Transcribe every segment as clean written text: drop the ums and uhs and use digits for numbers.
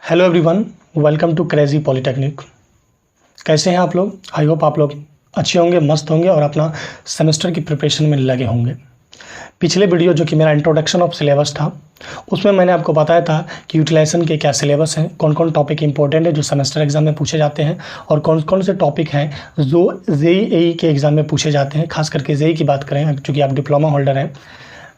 Hello everyone, welcome to crazy polytechnic. कैसे हैं आप लोग? आई होप आप लोग अच्छे होंगे, मस्त होंगे और अपना सेमेस्टर की प्रिपरेशन में लगे होंगे। पिछले वीडियो जो कि मेरा इंट्रोडक्शन ऑफ सिलेबस था, उसमें मैंने आपको बताया था कि यूटिलाइजेशन के क्या सिलेबस हैं, कौन कौन टॉपिक इंपॉर्टेंट है जो सेमेस्टर एग्जाम में पूछे जाते हैं और कौन कौन से टॉपिक हैं जो जेईई के एग्ज़ाम में पूछे जाते हैं। खास करके जेईई की बात करें, चूँकि आप डिप्लोमा होल्डर हैं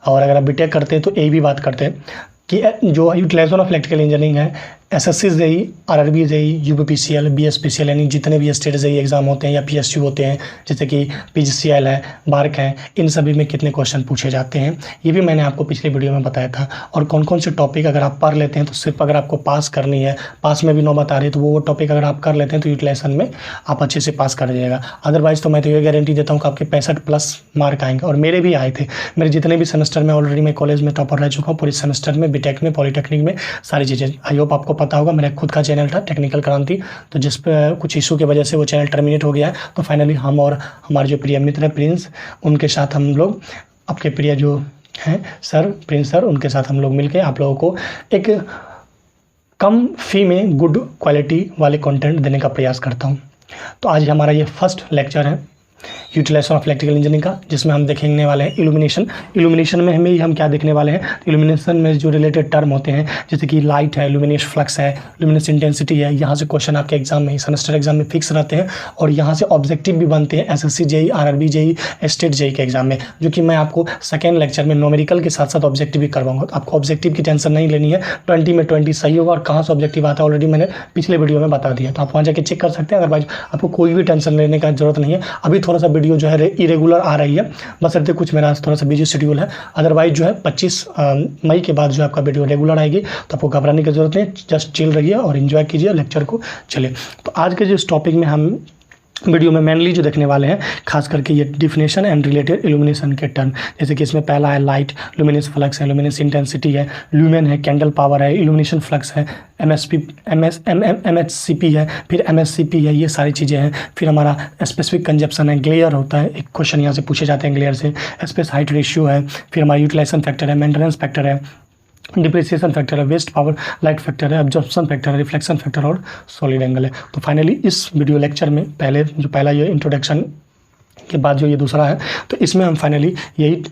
और अगर आप बीटेक करते हैं तो ए भी बात करते हैं कि जो यूटिलाइजेशन ऑफ इलेक्ट्रिकल इंजीनियरिंग है, SSC JE, RRB JE, UPPCL, BSPCL यानी जितने भी स्टेट जेईई एग्जाम होते हैं या पीएसयू होते हैं, जैसे कि पीजीसीएल है, बार्क है, इन सभी में कितने क्वेश्चन पूछे जाते हैं ये भी मैंने आपको पिछले वीडियो में बताया था। और कौन कौन से टॉपिक अगर आप पढ़ लेते हैं तो सिर्फ अगर आपको पास करनी है, पास में भी नौबत आ रही है तो वो टॉपिक अगर आप कर लेते हैं तो यूटिलाइजेशन में आप अच्छे से पास कर जाइएगा। अदरवाइज तो मैं तो ये गारंटी देता हूँ कि आपके 65+ मार्क आएंगे और मेरे भी आए थे। मेरे जितने भी सेमेस्टर में ऑलरेडी मैं कॉलेज में टॉपर रह चुका हूँ, पूरे सेमेस्टर में, बीटेक में, पॉलिटेक्निक में, सारी चीज़ें। आई होप आपको पता होगा, मेरा खुद का चैनल था टेक्निकल क्रांति, तो जिस पर कुछ इशू की वजह से वो चैनल टर्मिनेट हो गया है। तो फाइनली हम और हमारे जो प्रिय मित्र हैं प्रिंस, उनके साथ हम लोग, आपके प्रिय जो हैं सर, प्रिंस सर, उनके साथ हम लोग मिलकर आप लोगों को एक कम फी में गुड क्वालिटी वाले कंटेंट देने का प्रयास करता हूं। तो आज हमारा ये फर्स्ट लेक्चर है यूटिलाइजेशन ऑफ इलेक्ट्रिकल इंजीनियरिंग का, जिसमें हम देखने वाले हैं इल्यूमिनेशन में हम क्या देखने वाले हैं। इल्यूमिनेशन में जो रिलेटेड टर्म होते हैं, जैसे कि लाइट है, लुमिनस फ्लक्स है, लुमिनस इंटेंसिटी है, यहाँ से क्वेश्चन आपके एग्जाम में, सेमेस्टर एग्जाम में फिक्स रहते हैं और यहाँ से ऑब्जेक्टिव भी बनते हैं SSC JE, RRB JEE, state JEE के एग्जाम में, जो कि मैं आपको सेकेंड लेक्चर में न्यूमेरिकल के साथ साथ ऑब्जेक्टिव भी करवाऊंगा। तो आपको ऑब्जेक्टिव की टेंशन नहीं लेनी है, 20 में 20 सही होगा और कहाँ से ऑब्जेक्टिव आता है ऑलरेडी मैंने पिछले वीडियो में बता दिया, तो आप वहाँ जाकर चेक कर सकते हैं। अदरवाइज आपको कोई भी टेंशन लेने का जरूरत नहीं है। अभी थोड़ा सा वीडियो जो है इरेगुलर आ रही है, बस रहते कुछ मेरा थोड़ा सा बिजी शेड्यूल है। अदरवाइज जो है 25 मई के बाद जो आपका वीडियो रेगुलर आएगी, तो आपको घबराने की जरूरत नहीं, जस्ट चिल रहिए और एंजॉय कीजिए लेक्चर को। चलिए, तो आज के जिस टॉपिक में हम वीडियो में मेनली जो देखने वाले हैं, खास करके ये डिफिनेशन एंड रिलेटेड इल्यूमिनेशन के टर्म, जैसे कि इसमें पहला है लाइट, लुमिनस फ्लक्स है, लुमिनस इंटेंसिटी है, ल्यूमेन है, कैंडल पावर है, इल्यूमिनेशन फ्लक्स है, एमएचसीपी है, फिर एमएससीपी है, ये सारी चीज़ें हैं। फिर हमारा स्पेसिफिक कंजप्शन है, ग्लेयर होता है, एक क्वेश्चन यहाँ से पूछे जाते हैं ग्लेयर से, स्पेस हाइट रेशियो है, फिर हमारा यूटिलाइजेशन फैक्टर है, मेंटेनेंस फैक्टर है, डिप्रिसिएशन फैक्टर है, वेस्ट पावर लाइट फैक्टर है, एब्जॉर्प्शन फैक्टर है, रिफ्लेक्शन फैक्टर और सॉलिड एंगल है। तो फाइनली इस वीडियो लेक्चर में पहला ये इंट्रोडक्शन के बाद जो ये दूसरा है, तो इसमें हम फाइनली यही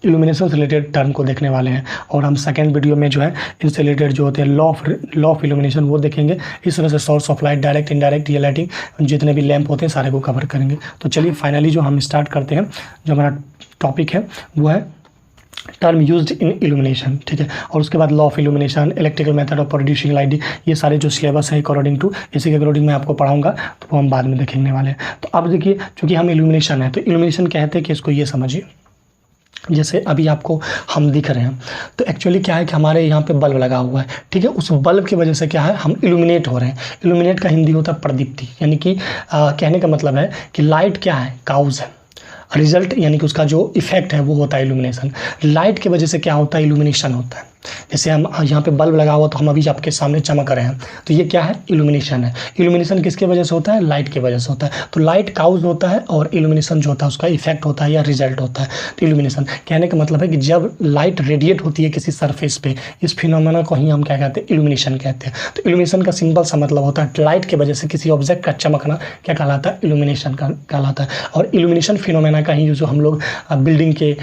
इल्यूमिनेशन से रिलेटेड टर्म को देखने वाले हैं। और हम सेकेंड वीडियो में जो है इनसे रिलेटेड जो होते हैं लॉ ऑफ इल्यूमिनेशन वो देखेंगे। इस तरह से source of light, direct, indirect, ये लाइटिंग जितने भी लैंप होते हैं सारे को कवर करेंगे। तो चलिए फाइनली जो हम स्टार्ट करते हैं, जो हमारा टॉपिक है वो है टर्म यूज्ड इन इल्यूमिनेशन, ठीक है। और उसके बाद law of illumination, electrical method of producing light, ये सारे जो सिलेबस है अकॉर्डिंग टू, इसी के अकॉर्डिंग मैं आपको पढ़ाऊंगा, तो वो हम बाद में देखेंगे वाले हैं। तो अब देखिए, चूँकि हम इल्यूमिनेशन है तो इल्यूमिनेशन कहते हैं कि इसको ये समझिए, जैसे अभी आपको हम दिख रहे हैं, तो एक्चुअली क्या है कि हमारे यहाँ पे बल्ब लगा हुआ है, ठीक है। उस बल्ब की वजह से क्या है, हम इल्यूमिनेट हो रहे हैं। इल्यूमिनेट का हिंदी होता है प्रदीप्ति, यानी कि कहने का मतलब है कि लाइट क्या है, काउज है, रिजल्ट यानी कि उसका जो इफेक्ट है वो होता है इल्यूमिनेशन। लाइट की वजह से क्या होता है, इल्यूमिनेशन होता है। जैसे हम यहाँ पे बल्ब लगा हुआ तो हम अभी आपके सामने चमक रहे हैं, तो ये क्या है, इल्यूमिनेशन है। इल्यूमिनेशन किसके वजह से होता है, लाइट की वजह से होता है। तो लाइट काउज होता है और इल्यूमिनेशन जो होता है उसका इफेक्ट होता है या रिजल्ट होता है। तो इल्यूमिनेशन कहने का मतलब है कि जब लाइट रेडिएट होती है किसी सरफेस पे, इस फिनोमेना को ही हम क्या कहते हैं, इल्यूमिनेशन कहते हैं। तो इल्यूमिनेशन का सिंपल सा मतलब होता है लाइट की वजह से किसी ऑब्जेक्ट का चमकना क्या कहलाता है, इल्यूमिनेशन कहलाता है। और इल्यूमिनेशन फिनोमेना का ही जो हम लोग बिल्डिंग के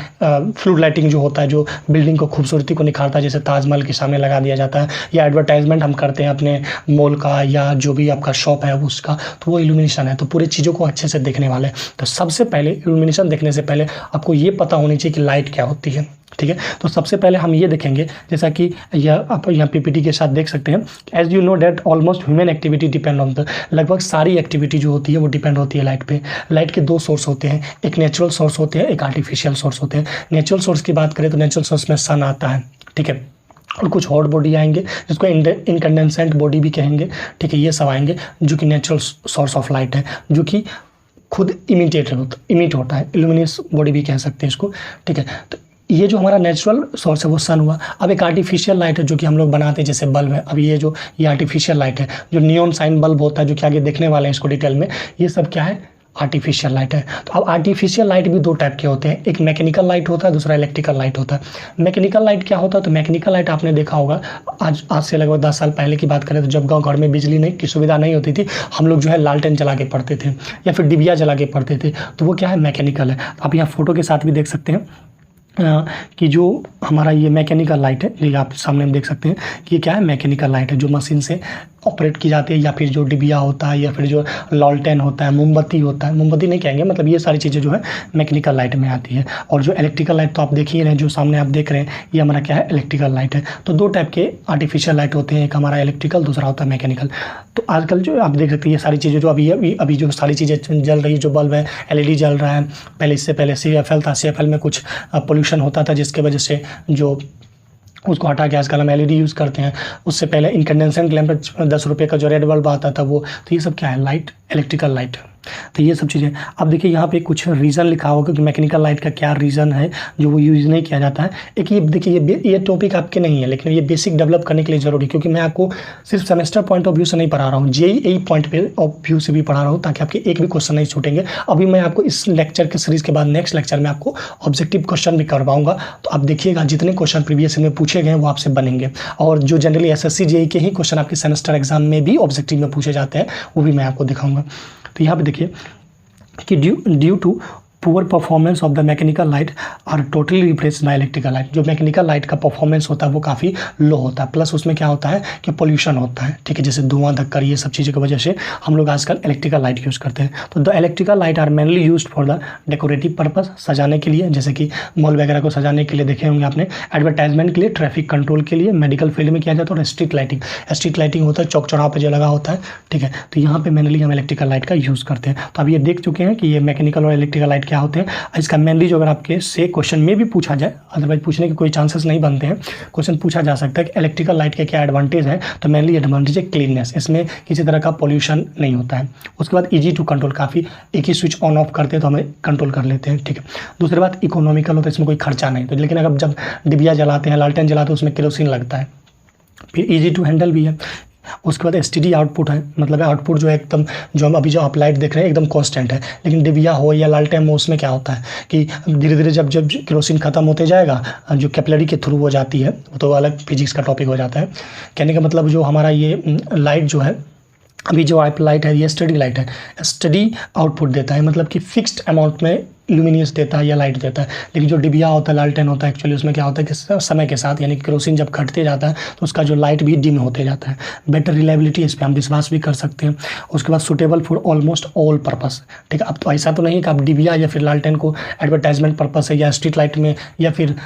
फ्लूड लाइटिंग जो होता है, जो बिल्डिंग को खूबसूरती को निखारता है, जैसे ताजमहल के सामने लगा दिया जाता है, या एडवर्टाइजमेंट हम करते हैं अपने मॉल का या जो भी आपका शॉप है उसका, तो वो इल्यूमिनेशन है। तो पूरी चीज़ों को अच्छे से देखने वाले हैं। तो सबसे पहले इल्यूमिनेशन देखने से पहले आपको ये पता होनी चाहिए कि लाइट क्या होती है, ठीक है। तो सबसे पहले हम ये देखेंगे, जैसा कि आप यहाँ पीपीटी के साथ देख सकते हैं, as you know that almost human activity depend on the, लगभग सारी एक्टिविटी जो होती है वो डिपेंड होती है लाइट पे। लाइट के दो सोर्स होते हैं, एक नेचुरल सोर्स होते हैं, एक आर्टिफिशियल सोर्स होते हैं। नेचुरल सोर्स की बात करें तो नेचुरल सोर्स में सन आता है, ठीक है, और कुछ हॉट बॉडी आएंगे जिसको इनकंडेंसेंट बॉडी भी कहेंगे, ठीक है, ये सब आएंगे जो कि नेचुरल सोर्स ऑफ लाइट है, जो कि खुद इमिट होता है, इल्यूमिनस बॉडी भी कह सकते हैं इसको, ठीक है। तो ये जो हमारा नेचुरल सोर्स है वो सन हुआ। अब एक आर्टिफिशियल लाइट है जो कि हम लोग बनाते हैं, जैसे बल्ब है। अब ये आर्टिफिशियल लाइट है, जो नियॉन साइन बल्ब होता है, जो कि आगे देखने वाले हैं इसको डिटेल में, ये सब क्या है, आर्टिफिशियल लाइट है। तो अब आर्टिफिशियल लाइट भी दो टाइप के होते हैं, एक मैकेनिकल लाइट होता है, दूसरा इलेक्ट्रिकल लाइट होता है। मैकेनिकल लाइट क्या होता है? तो मैकेनिकल लाइट आपने देखा होगा, आज से लगभग 10 साल पहले की बात करें तो जब गाँव घर में बिजली नहीं की सुविधा नहीं होती थी, हम लोग जो है लालटेन जला के पढ़ते थे या फिर डिबिया जला के पढ़ते थे, तो वो क्या है, मैकेनिकल है। तो आप यहाँ फोटो के साथ भी देख सकते हैं कि जो हमारा ये मैकेनिकल लाइट है, ये आप सामने में देख सकते हैं कि ये क्या है, मैकेनिकल लाइट है, जो मशीन से ऑपरेट की जाती है, या फिर जो डिबिया होता है, या फिर जो लालटेन होता है, मोमबत्ती होता है, मोमबत्ती नहीं कहेंगे, मतलब ये सारी चीज़ें जो है मैकेनिकल लाइट में आती है। और जो इलेक्ट्रिकल लाइट तो आप देख ही रहे हैं, जो सामने आप देख रहे हैं, ये हमारा क्या है, इलेक्ट्रिकल लाइट है। तो दो टाइप के आर्टिफिशियल लाइट होते हैं, एक हमारा इलेक्ट्रिकल, दूसरा होता है मैकेनिकल। तो आजकल जो आप देख सकते हैं ये सारी चीज़ें जो अभी जो सारी चीज़ें जल रही है, जो बल्ब है LED जल रहा है, पहले इससे पहले CFL था, CFL में कुछ पोल्यूशन होता था जिसके वजह से जो उसको हटा के आजकल हम LED यूज़ करते हैं। उससे पहले इनकैंडेसेंट लैंप 10 रुपये का जो रेड बल्ब आता था वो, तो ये सब क्या है, लाइट, इलेक्ट्रिकल लाइट। तो ये सब चीज़ें अब देखिए यहाँ पे कुछ रीज़न लिखा होगा कि मैकेनिकल लाइट का क्या रीज़न है जो वो यूज़ नहीं किया जाता है। एक ये देखिए, ये टॉपिक आपके नहीं है, लेकिन ये बेसिक डेवलप करने के लिए ज़रूरी, क्योंकि मैं आपको सिर्फ सेमेस्टर पॉइंट ऑफ व्यू से नहीं पढ़ा रहा हूँ, JEE पॉइंट ऑफ व्यू से भी पढ़ा रहा हूँ, ताकि आपके एक भी क्वेश्चन नहीं छूटेंगे। अभी मैं आपको इस लेक्चर के सीरीज़ के बाद नेक्स्ट लेक्चर में आपको ऑब्जेक्टिव क्वेश्चन भी करवाऊंगा। तो आप देखिएगा जितने क्वेश्चन प्रीवियस में पूछे गए वो आपसे बनेंगे, और जो जनरली SSC JEE के ही क्वेश्चन आपके सेमेस्टर एग्जाम में भी ऑब्जेक्टिव में पूछे जाते हैं वो भी मैं आपको दिखाऊंगा। तो यहाँ पे देखिए कि due to poor performance of the mechanical light are totally replaced by electrical light. जो मैकेनिकल लाइट का परफॉर्मेंस होता है वो काफ़ी लो होता है, प्लस उसमें क्या होता है कि पोल्यूशन होता है, ठीक है, जैसे धुआं धक्कर, ये सब चीज़ों की वजह से हम लोग आजकल इलेक्ट्रिकल लाइट यूज़ करते हैं। तो the electrical light are mainly used for the decorative purpose, सजाने के लिए, जैसे कि मॉल वगैरह को सजाने के लिए देखे होंगे आपने, एडवर्टाइजमेंट के लिए, ट्रैफिक कंट्रोल के लिए, मेडिकल फील्ड में किया जाता है, और स्ट्रीट लाइटिंग होता है, चौक चौराहे पर जो लगा होता है, ठीक है। तो यहाँ पे मेनली हम इलेक्ट्रिकल लाइट का यूज़ करते हैं। तो अब ये देख चुके हैं कि ये मैकेनिकल और इलेक्ट्रिकल लाइट क्या होते हैं। इसका मेनली जो अगर आपके से क्वेश्चन में भी पूछा जाए, अदरवाइज पूछने के कोई चांसेस नहीं बनते हैं, क्वेश्चन पूछा जा सकता है कि इलेक्ट्रिकल लाइट के क्या एडवांटेज है। तो मेनली एडवांटेज है क्लीननेस, इसमें किसी तरह का पोल्यूशन नहीं होता है। उसके बाद ईजी टू कंट्रोल, काफ़ी एक ही स्विच ऑन ऑफ करते हैं तो हमें कंट्रोल कर लेते हैं, ठीक है। दूसरी बात इकोनॉमिकल होता है, इसमें कोई खर्चा नहीं। तो लेकिन अगर जब डिबिया जलाते हैं, लालटेन जलाते हैं, उसमें केरोसिन लगता है। फिर ईजी टू हैंडल भी है। उसके बाद STD आउटपुट है, मतलब आउटपुट जो है एकदम, जो हम अभी जो आप लाइट देख रहे हैं एकदम कांस्टेंट है। लेकिन डिबिया हो या लालटेन हो, उसमें क्या होता है कि धीरे धीरे जब केरोसिन खत्म होते जाएगा, जो कैपिलरी के थ्रू हो जाती है, तो अलग फिजिक्स का टॉपिक हो जाता है। कहने का मतलब जो हमारा ये लाइट जो है, अभी जो आप लाइट है ये स्टडी लाइट है, स्टडी आउटपुट देता है, मतलब कि फिक्स्ड अमाउंट में ल्यूमिनियस देता है या लाइट देता है। लेकिन जो डिबिया होता है, लालटेन होता है, एक्चुअली उसमें क्या होता है कि समय के साथ, यानी केरोसिन जब घटते जाता है तो उसका जो लाइट भी डिम होते जाता है। बेटर रिलायबिलिटी, इस पर हम विश्वास भी कर सकते हैं। उसके बाद suitable for almost all purpose, ठीक है। अब तो ऐसा तो नहीं कि आप डिबिया या फिर लालटेन को एडवर्टाइजमेंट पर्पस है या स्ट्रीट लाइट में या फिर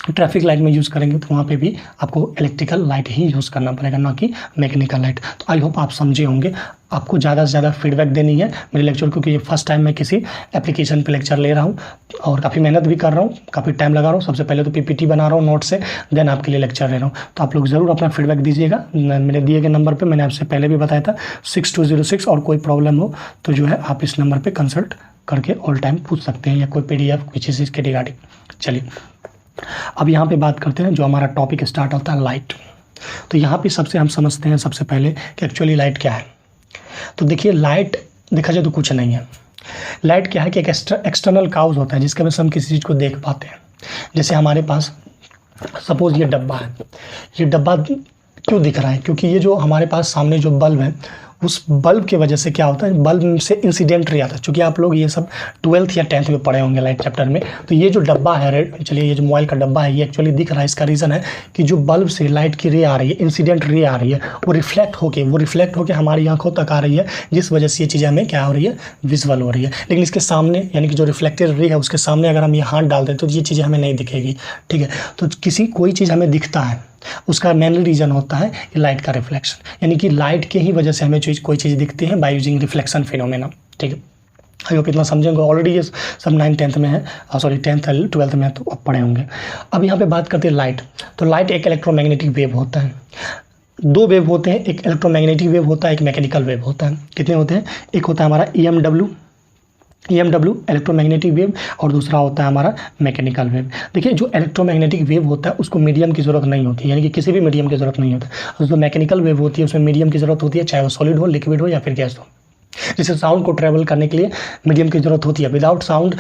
ट्रैफिक लाइट में यूज़ करेंगे, तो वहाँ पे भी आपको इलेक्ट्रिकल लाइट ही यूज़ करना पड़ेगा, ना कि मैकेनिकल लाइट। तो आई होप आप समझे होंगे। आपको ज़्यादा से ज़्यादा फीडबैक देनी है मेरे लेक्चर, क्योंकि ये फर्स्ट टाइम मैं किसी एप्लीकेशन पे लेक्चर ले रहा हूँ और काफ़ी मेहनत भी कर रहा हूँ, काफ़ी टाइम लगा रहा हूँ। सबसे पहले तो PPT बना रहा हूँ नोट से, देन आपके लिए लेक्चर ले रहा हूँ। तो आप लोग ज़रूर अपना फीडबैक दीजिएगा मेरे दिए गए नंबर पर। मैंने आपसे पहले भी बताया था 6206, और कोई प्रॉब्लम हो तो जो है आप इस नंबर पर कंसल्ट करके ऑल टाइम पूछ सकते हैं, या कोई PDF किसी चीज़ के रिगार्डिंग। चलिए अब यहाँ पे बात करते हैं, जो हमारा टॉपिक स्टार्ट होता है लाइट। तो यहाँ पे सबसे हम समझते हैं सबसे पहले कि एक्चुअली लाइट क्या है। तो देखिए, लाइट देखा जाए तो कुछ नहीं है। लाइट क्या है कि एक एक्सटर्नल काउज होता है जिसके वजह से हम किसी चीज़ को देख पाते हैं। जैसे हमारे पास सपोज ये डब्बा है, ये डब्बा क्यों दिख रहा है? क्योंकि ये जो हमारे पास सामने जो बल्ब है, उस बल्ब के वजह से क्या होता है, बल्ब से इंसिडेंट रे आता है। चूँकि आप लोग ये सब 12th या 10th में पढ़े होंगे लाइट चैप्टर में। तो ये जो डब्बा है रेड, चलिए ये जो मोबाइल का डब्बा है, ये एक्चुअली दिख रहा है। इसका रीज़न है कि जो बल्ब से लाइट की रे आ रही है, इंसिडेंट रे आ रही है, वो रिफ्लेक्ट होके हमारी आंखों तक आ रही है, जिस वजह से ये चीज़ें हमें क्या हो रही है, विजुअल हो रही है। लेकिन इसके सामने, यानी कि जो रिफ्लेक्टेड रे है उसके सामने अगर हम ये हाथ डाल दें तो ये चीज़ें हमें नहीं दिखेगी, ठीक है। तो कोई चीज़ हमें दिखता है, उसका मेनली रीज़न होता है लाइट का रिफ्लेक्शन, यानी कि लाइट के ही वजह से हमें कोई चीज़ दिखती है बाय यूजिंग रिफ्लेक्शन फिनोमेना, ठीक है। आई होप इतना समझेंगे। ऑलरेडी ये सब 9th 10th में है, सॉरी 10th 12th में है, तो अब पढ़े होंगे। अब यहाँ पे बात करते हैं लाइट। तो लाइट एक इलेक्ट्रोमैग्नेटिक वेव होता है। दो वेव होते हैं, एक इलेक्ट्रोमैग्नेटिक वेव होता है, एक मैकेनिकल वेव होता है। कितने होते हैं? एक होता है हमारा EMW इलेक्ट्रोमैग्नेटिक वेव, और दूसरा होता है हमारा मैकेनिकल वेव। देखिए, जो इलेक्ट्रोमैग्नेटिक वेव होता है उसको मीडियम की ज़रूरत नहीं होती, यानी कि किसी भी मीडियम की ज़रूरत नहीं होती। जो मैकेनिकल वेव होती है उसमें मीडियम की ज़रूरत होती है, चाहे वो सॉलिड हो, लिक्विड हो या फिर गैस हो। जैसे साउंड को ट्रैवल करने के लिए मीडियम की ज़रूरत होती है। विदाउट साउंड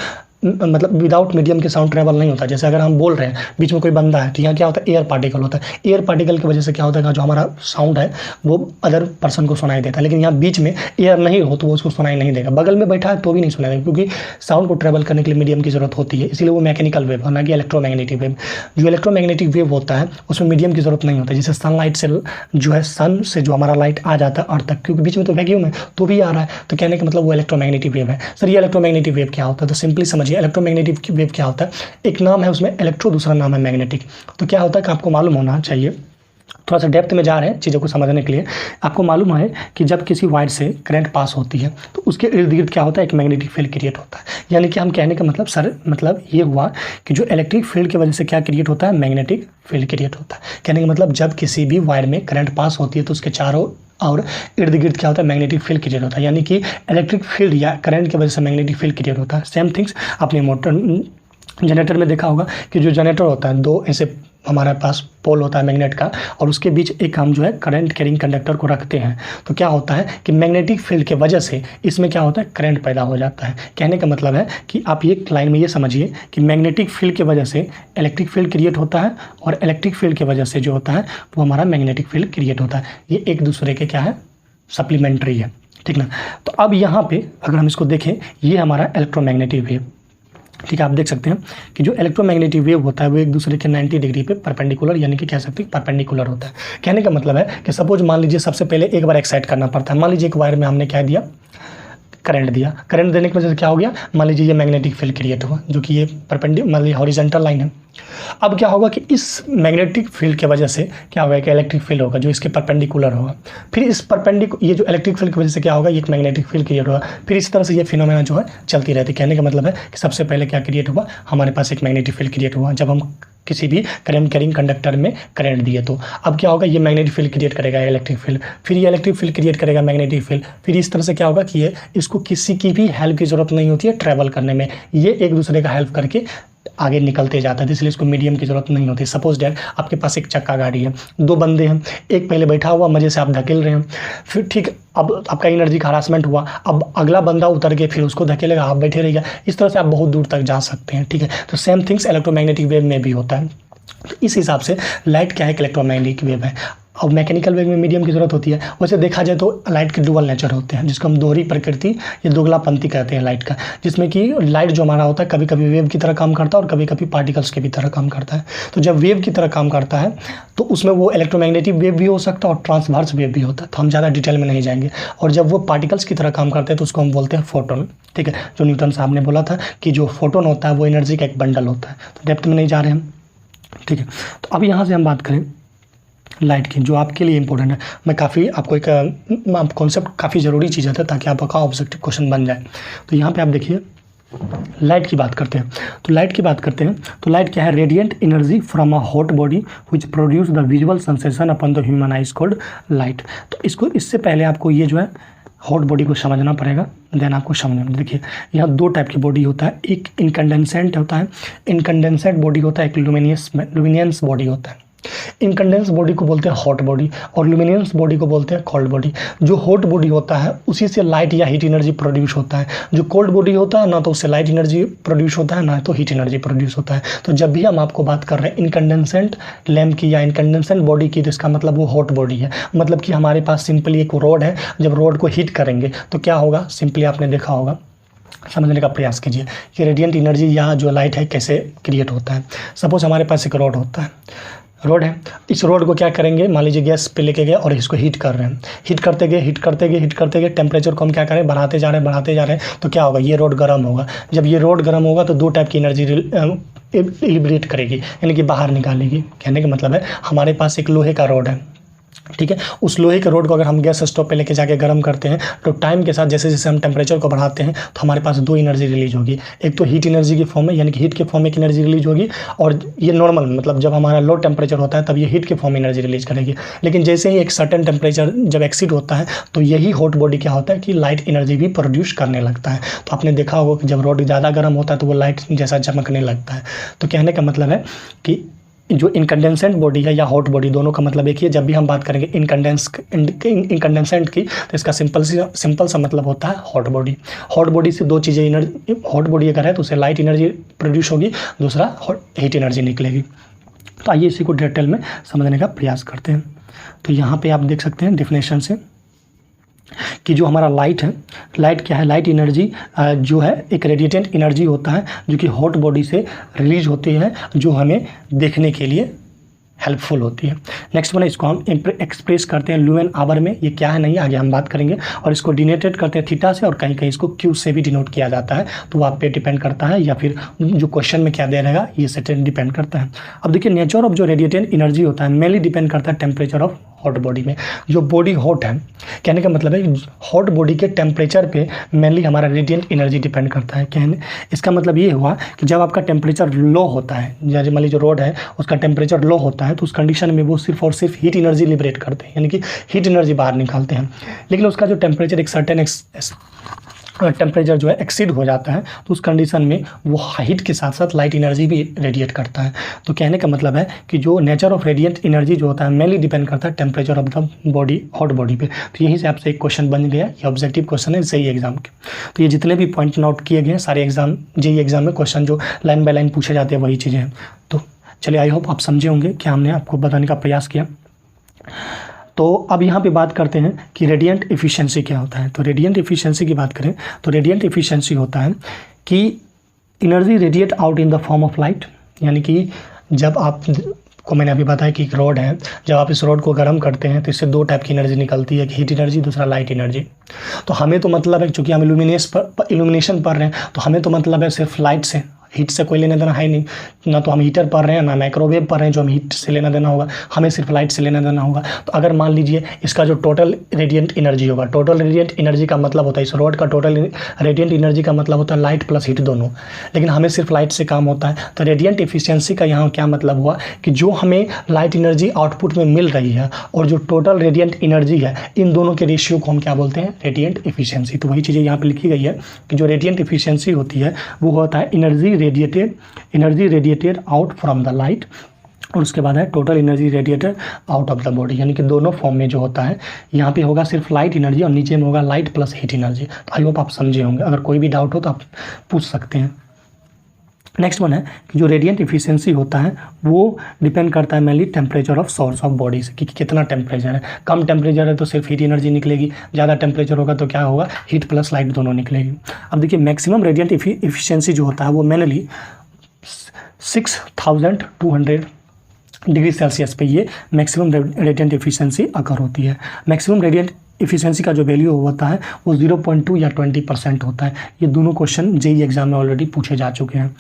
मतलब विदाउट मीडियम के साउंड ट्रैवल नहीं होता। जैसे अगर हम बोल रहे हैं, बीच में कोई बंदा है, तो यहाँ क्या होता है, एयर पार्टिकल होता है। एयर पार्टिकल की वजह से क्या होता है, जो हमारा साउंड है वो अदर पर्सन को सुनाई देता है। लेकिन यहाँ बीच में एयर नहीं हो तो वो उसको सुनाई नहीं देगा। बगल में बैठा है तो भी नहीं सुनाई देगा, क्योंकि साउंड को ट्रैवल करने के लिए मीडियम की ज़रूरत होती है। इसीलिए वो मैकेनिकल वेव, ना कि इलेक्ट्रोमैग्नेटिक वेव। जो इलेक्ट्रोमैग्नेटिक वेव होता है उसमें मीडियम की ज़रूरत नहीं होती। जैसे सनलाइट से जो है, सन से जो हमारा लाइट आ जाता है अर्थ तक, क्योंकि बीच में तो वैक्यूम है तो भी आ रहा है, तो कहने का मतलब वो इलेक्ट्रोमैग्नेटिक वेव है। सर ये इलेक्ट्रोमैग्नेटिक वेव क्या होता है, तो सिंपली समझिए इलेक्ट्रोमैग्नेटिक वेव क्या होता है। एक नाम है उसमें इलेक्ट्रो, दूसरा नाम है मैग्नेटिक। तो क्या होता है कि आपको मालूम होना चाहिए, थोड़ा सा डेप्थ में जा रहे हैं चीज़ों को समझने के लिए। आपको मालूम है कि जब किसी वायर से करंट पास होती है तो उसके इर्द गिर्द क्या होता है, एक मैग्नेटिक फील्ड क्रिएट होता है। यानी कि हम कहने का मतलब सर मतलब ये हुआ कि जो इलेक्ट्रिक फील्ड की वजह से क्या क्रिएट होता है, मैग्नेटिक फील्ड क्रिएट होता है। कहने का मतलब जब किसी भी वायर में करंट पास होती है तो उसके चारों और इर्द गिर्द क्या होता है, मैग्नेटिक फील्ड क्रिएट होता है। यानी कि इलेक्ट्रिक फील्ड या करंट की वजह से मैग्नेटिक फील्ड क्रिएट होता है। सेम थिंग्स आपने मोटर जनरेटर में देखा होगा कि जो जनरेटर होता है, दो ऐसे हमारे पास पोल होता है मैग्नेट का, और उसके बीच एक हम जो है करंट कैरिंग कंडक्टर को रखते हैं। तो क्या होता है कि मैग्नेटिक फील्ड के वजह से इसमें क्या होता है, करंट पैदा हो जाता है। कहने का मतलब है कि आप ये लाइन में ये समझिए कि मैग्नेटिक फील्ड की वजह से इलेक्ट्रिक फील्ड क्रिएट होता है, और इलेक्ट्रिक फील्ड की वजह से जो होता है वो हमारा मैग्नेटिक फील्ड क्रिएट होता है। ये एक दूसरे के क्या है, सप्लीमेंट्री है, ठीक ना। तो अब यहाँ पे अगर हम इसको देखें, ये हमारा इलेक्ट्रोमैग्नेटिक वेव, ठीक है। आप देख सकते हैं कि जो इलेक्ट्रोमैग्नेटिक वेव होता है वो एक दूसरे के 90 डिग्री पे परपेंडिकुलर, यानी कि कह सकते हैं परपेंडिकुलर होता है। कहने का मतलब है कि सपोज मान लीजिए सबसे पहले एक बार एक्साइट करना पड़ता है। मान लीजिए एक वायर में हमने क्या दिया, करंट दिया। करंट देने की वजह से क्या हो गया, मान लीजिए ये मैग्नेटिक फील्ड क्रिएट हुआ, जो कि ये मान लीजिए हॉरिजॉन्टल लाइन है। अब क्या होगा कि इस मैग्नेटिक फील्ड की वजह से क्या होगा, कि इलेक्ट्रिक फील्ड होगा जो इसके परपेंडिकुलर होगा। फिर इस ये जो इलेक्ट्रिक फील्ड की वजह से क्या होगा, ये एक मैग्नेटिक फील्ड क्रिएट होगा। फिर इस तरह से ये फिनोमेना जो है चलती रहती है। कहने का मतलब है कि सबसे पहले क्या क्रिएट हुआ, हमारे पास एक मैग्नेटिक फील्ड क्रिएट हुआ जब हम किसी भी करंट कैरिंग कंडक्टर में करंट दिए। तो अब क्या होगा, ये मैग्नेटिक फील्ड क्रिएट करेगा इलेक्ट्रिक फील्ड, फिर ये इलेक्ट्रिक फील्ड क्रिएट करेगा मैग्नेटिक फील्ड। फिर इस तरह से क्या होगा कि ये इसको किसी की भी हेल्प की ज़रूरत नहीं होती है ट्रैवल करने में, ये एक दूसरे का हेल्प करके आगे निकलते जाता है, इसलिए इसको मीडियम की ज़रूरत नहीं होती। सपोज डैट आपके पास एक चक्का गाड़ी है, दो बंदे हैं, एक पहले बैठा हुआ मज़े से आप धकेल रहे हैं, फिर ठीक अब आपका एनर्जी का हरासमेंट हुआ, अब अगला बंदा उतर के फिर उसको धकेलेगा, आप बैठे रहिएगा। इस तरह से आप बहुत दूर तक जा सकते हैं, ठीक है। तो सेम थिंग्स इलेक्ट्रोमैग्नेटिक वेव में भी होता है। तो इस हिसाब से लाइट क्या है, इलेक्ट्रोमैग्नेटिक वेव है। अब मैकेनिकल वेव में मीडियम की ज़रूरत होती है। वैसे देखा जाए तो लाइट के डुअल नेचर होते हैं, जिसको हम दोहरी प्रकृति या दोगलापंथी कहते हैं लाइट का, जिसमें कि लाइट जो हमारा होता है कभी कभी वेव की तरह काम करता है और कभी कभी पार्टिकल्स की भी तरह काम करता है। तो जब वेव की तरह काम करता है तो उसमें वो इलेक्ट्रोमैग्नेटिक वेव भी हो सकता है और ट्रांसवर्स वेव भी होता है, तो हम ज़्यादा डिटेल में नहीं जाएंगे। और जब वो पार्टिकल्स की तरह काम करते हैं तो उसको हम बोलते हैं फोटोन, ठीक है। जो न्यूटन साहब ने बोला था कि जो फोटोन होता है वो एनर्जी का एक बंडल होता है। तो डेप्थ में नहीं जा रहे हम, ठीक है। तो अब यहाँ से हम बात करें लाइट की, जो आपके लिए इंपॉर्टेंट है। मैं काफ़ी आपको एक कॉन्सेप्ट काफ़ी ज़रूरी चीज़ है ताकि आपका ऑब्जेक्टिव क्वेश्चन बन जाए। तो यहाँ पे आप देखिए लाइट की बात करते हैं। तो लाइट की बात करते हैं तो लाइट क्या है, radiant energy from a hot body which produce the visual sensation upon the human eyes called light. तो इसको इससे पहले आपको ये जो है हॉट बॉडी को समझना पड़ेगा, देन आपको समझना। देखिए यहाँ दो टाइप की बॉडी होता है, एक इनकंडेंसेंट होता है, इनकंडेंसेंट बॉडी होता है, एक लुमिनियंस बॉडी होता है। इनकंडेंस बॉडी को बोलते हैं हॉट बॉडी और लुमिनियंस बॉडी को बोलते हैं कोल्ड बॉडी। जो हॉट बॉडी होता है उसी से लाइट या हीट एनर्जी प्रोड्यूस होता है। जो कोल्ड बॉडी होता है ना तो उससे लाइट एनर्जी प्रोड्यूस होता है ना तो हीट एनर्जी प्रोड्यूस होता है। तो जब भी हम आपको बात कर रहे हैं इनकंडेंसेंट लैम्प की या इनकंडेंसेंट बॉडी की, तो इसका मतलब वो हॉट बॉडी है। मतलब कि हमारे पास सिंपली एक रॉड है, जब रॉड को हीट करेंगे तो क्या होगा, सिंपली आपने देखा होगा, समझने का प्रयास कीजिए कि रेडिएंट एनर्जी या जो लाइट है कैसे क्रिएट होता है। सपोज हमारे पास एक रॉड होता है, रोड है, इस रोड को क्या करेंगे, मान लीजिए गैस पे लेके गए और इसको हीट कर रहे हैं, हीट करते गए टेम्परेचर को हम क्या करें, बढ़ाते जा रहे हैं, तो क्या होगा, ये रोड गर्म होगा। जब ये रोड गर्म होगा तो दो टाइप की एनर्जी लिबरेट करेगी, यानी कि बाहर निकालेगी। कहने का मतलब है हमारे पास एक लोहे का रोड है, ठीक है। उस लोहे के रोड को अगर हम गैस स्टोव पे लेके जाके गर्म करते हैं तो टाइम के साथ जैसे जैसे हम टेम्परेचर को बढ़ाते हैं तो हमारे पास दो एनर्जी रिलीज होगी। एक तो हीट एनर्जी की फॉर्म में, यानी कि हीट के फॉर्म में एक एनर्जी रिलीज होगी, और ये नॉर्मल मतलब जब हमारा लो टेम्परेचर होता है तब ये हीट के फॉर्म में एनर्जी रिलीज करेगी। लेकिन जैसे ही एक सर्टेन टेम्परेचर जब एक्सीड होता है तो यही हॉट बॉडी क्या होता है कि लाइट एनर्जी भी प्रोड्यूस करने लगता है। तो आपने देखा होगा कि जब रोड ज़्यादा गर्म होता है तो वो लाइट जैसा चमकने लगता है। तो कहने का मतलब है कि जो इनकंडेंसेंट बॉडी है या हॉट बॉडी, दोनों का मतलब एक ही है। जब भी हम बात करेंगे इनकंडेंसेंट की तो इसका सिंपल सा मतलब होता है हॉट बॉडी। हॉट बॉडी से दो चीज़ें एनर्जी, हॉट बॉडी अगर है तो उससे लाइट एनर्जी प्रोड्यूस होगी, दूसरा हीट एनर्जी निकलेगी। तो आइए इसी को डिटेल में समझने का प्रयास करते हैं। तो यहाँ पे आप देख सकते हैं डेफिनेशन से कि जो हमारा लाइट है, लाइट क्या है, लाइट एनर्जी जो है एक रेडिएटेंट एनर्जी होता है जो कि हॉट बॉडी से रिलीज होती है, जो हमें देखने के लिए हेल्पफुल होती है। नेक्स्ट वन है, इसको हम एक्सप्रेस करते हैं लुमेन आवर में। ये क्या है नहीं, आगे हम बात करेंगे। और इसको डिनोटेड करते हैं थीटा से, और कहीं कहीं इसको क्यू से भी डिनोट किया जाता है। तो वो आप पे डिपेंड करता है या फिर जो क्वेश्चन में क्या दे रहेगा ये से डिपेंड करता है। अब देखिए नेचर ऑफ जो रेडिएटेंट एनर्जी होता है मेनली डिपेंड करता है टेम्परेचर ऑफ हॉट बॉडी में। जो बॉडी हॉट है, कहने का मतलब है हॉट बॉडी के टेम्परेचर पे मेनली हमारा रेडिएंट एनर्जी डिपेंड करता है। कहने इसका मतलब ये हुआ कि जब आपका टेम्परेचर लो होता है, जैसे मान लीजिए जो रोड है उसका टेम्परेचर लो होता है, तो उस कंडीशन में वो सिर्फ और सिर्फ हीट एनर्जी लिबरेट करते हैं, यानी कि हीट एनर्जी बाहर निकालते हैं। लेकिन उसका जो टेम्परेचर एक सर्टेन टेम्परेचर जो है एक्सीड हो जाता है, तो उस कंडीशन में वो हीट के साथ साथ लाइट एनर्जी भी रेडिएट करता है। तो कहने का मतलब है कि जो नेचर ऑफ रेडिएंट एनर्जी जो होता है मेनली डिपेंड करता है temperature of the body, hot body पे। तो यहीं से आपसे एक क्वेश्चन बन गया, ये ऑब्जेक्टिव क्वेश्चन है जेईई एग्जाम के। तो ये जितने भी पॉइंट नोट किए गए हैं सारे एग्जाम जेईई एग्जाम में क्वेश्चन जो लाइन बाय लाइन पूछे जाते हैं वही चीज़ें हैं। तो चलिए, आई होप आप समझे होंगे क्या हमने आपको बताने का प्रयास किया। तो अब यहाँ पे बात करते हैं कि रेडिएंट एफिशिएंसी क्या होता है। तो रेडिएंट एफिशिएंसी की बात करें तो रेडिएंट एफिशिएंसी होता है कि energy radiate out in the form of light, यानी कि जब आप को मैंने अभी बताया कि एक रॉड है, जब आप इस रॉड को गर्म करते हैं तो इससे दो टाइप की एनर्जी निकलती है, हीट एनर्जी, दूसरा लाइट एनर्जी। तो हमें तो मतलब है, चूँकि हम इल्यूमिनेशन पढ़ रहे हैं तो हमें तो मतलब है सिर्फ लाइट से, हीट से कोई लेना देना है नहीं। ना तो हम हीटर पढ़ रहे हैं ना माइक्रोवेव पढ़ रहे हैं जो हम हीट से लेना देना होगा, हमें सिर्फ लाइट से लेना देना होगा। तो अगर मान लीजिए इसका जो टोटल रेडिएंट एनर्जी होगा, टोटल रेडिएंट एनर्जी का मतलब होता है, इस रॉड का टोटल रेडिएंट एनर्जी का मतलब होता है लाइट प्लस हीट दोनों, लेकिन हमें सिर्फ लाइट से काम होता है। तो रेडिएंट एफिशिएंसी का यहाँ क्या मतलब हुआ कि जो हमें लाइट एनर्जी आउटपुट में मिल रही है और जो टोटल रेडिएंट एनर्जी है, इन दोनों के रेशियो को हम क्या बोलते हैं, रेडिएंट एफिशिएंसी। तो वही चीज़ें यहाँ पर लिखी गई है कि जो रेडिएंट एफिशिएंसी होती है वो होता है energy radiated out from the light, और उसके बाद है total energy radiated out of the body, यानी कि दोनों फॉर्म में जो होता है यहाँ पे होगा सिर्फ लाइट एनर्जी और नीचे में होगा लाइट प्लस हीट एनर्जी। तो आई होप आप समझे होंगे, अगर कोई भी डाउट हो तो आप पूछ सकते हैं। नेक्स्ट वन है कि जो रेडिएंट एफिशिएंसी होता है वो डिपेंड करता है mainly temperature of source of body से, कि कितना टेम्परेचर है। कम टेम्परेचर है तो सिर्फ हीट एनर्जी निकलेगी, ज़्यादा टेम्परेचर होगा तो क्या होगा, हीट प्लस लाइट दोनों निकलेगी। अब देखिए मैक्सिमम रेडिएंट एफिशिएंसी जो होता है वो मेनली 6200 डिग्री सेल्सियस पे ये मैक्सिमम रेडिएंट एफिशिएंसी अकर होती है। मैक्सिमम रेडिएंट एफिशिएंसी का जो वैल्यू होता है वो 0.2 या 20% होता है। ये दोनों क्वेश्चन जेईई एग्जाम में ऑलरेडी पूछे जा चुके हैं।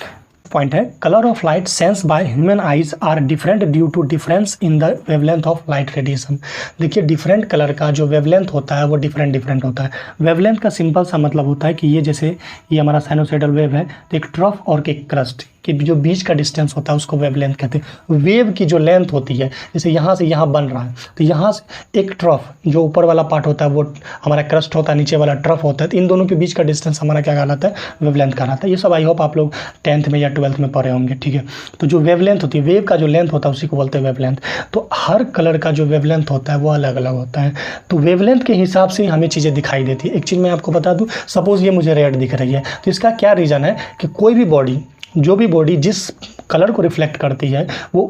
पॉइंट है, colour of light sense by human eyes are different due to difference in the wavelength of light radiation. देखिए डिफरेंट कलर का जो वेवलेंथ होता है वो डिफरेंट होता है। वेवलेंथ का सिंपल सा मतलब होता है कि ये जैसे ये हमारा साइनोसॉइडल वेव है, तो एक ट्रफ और एक क्रस्ट कि जो बीच का डिस्टेंस होता है उसको वेवलेंथ कहते हैं। वेव की जो लेंथ होती है, जैसे यहाँ से यहाँ बन रहा है तो यहाँ से एक ट्रफ, जो ऊपर वाला पार्ट होता है वो हमारा क्रस्ट होता है, नीचे वाला ट्रफ होता है, तो इन दोनों के बीच का डिस्टेंस हमारा क्या कहलाता है, वेवलेंथ कहलाता है। ये सब आई होप आप लोग 10th में या 12th में पढ़े होंगे, ठीक है। तो जो वेवलेंथ होती है, वेव का जो लेंथ होता है उसी को बोलते हैं वेवलेंथ। तो हर कलर का जो वेवलेंथ होता है वो अलग अलग होता है, तो वेवलेंथ के हिसाब से हमें चीज़ें दिखाई देती है। एक चीज़ मैं आपको बता दूँ, सपोज़ ये मुझे रेड दिख रही है, तो इसका क्या रीज़न है कि कोई भी बॉडी, जो भी बॉडी जिस कलर को रिफ्लेक्ट करती है वो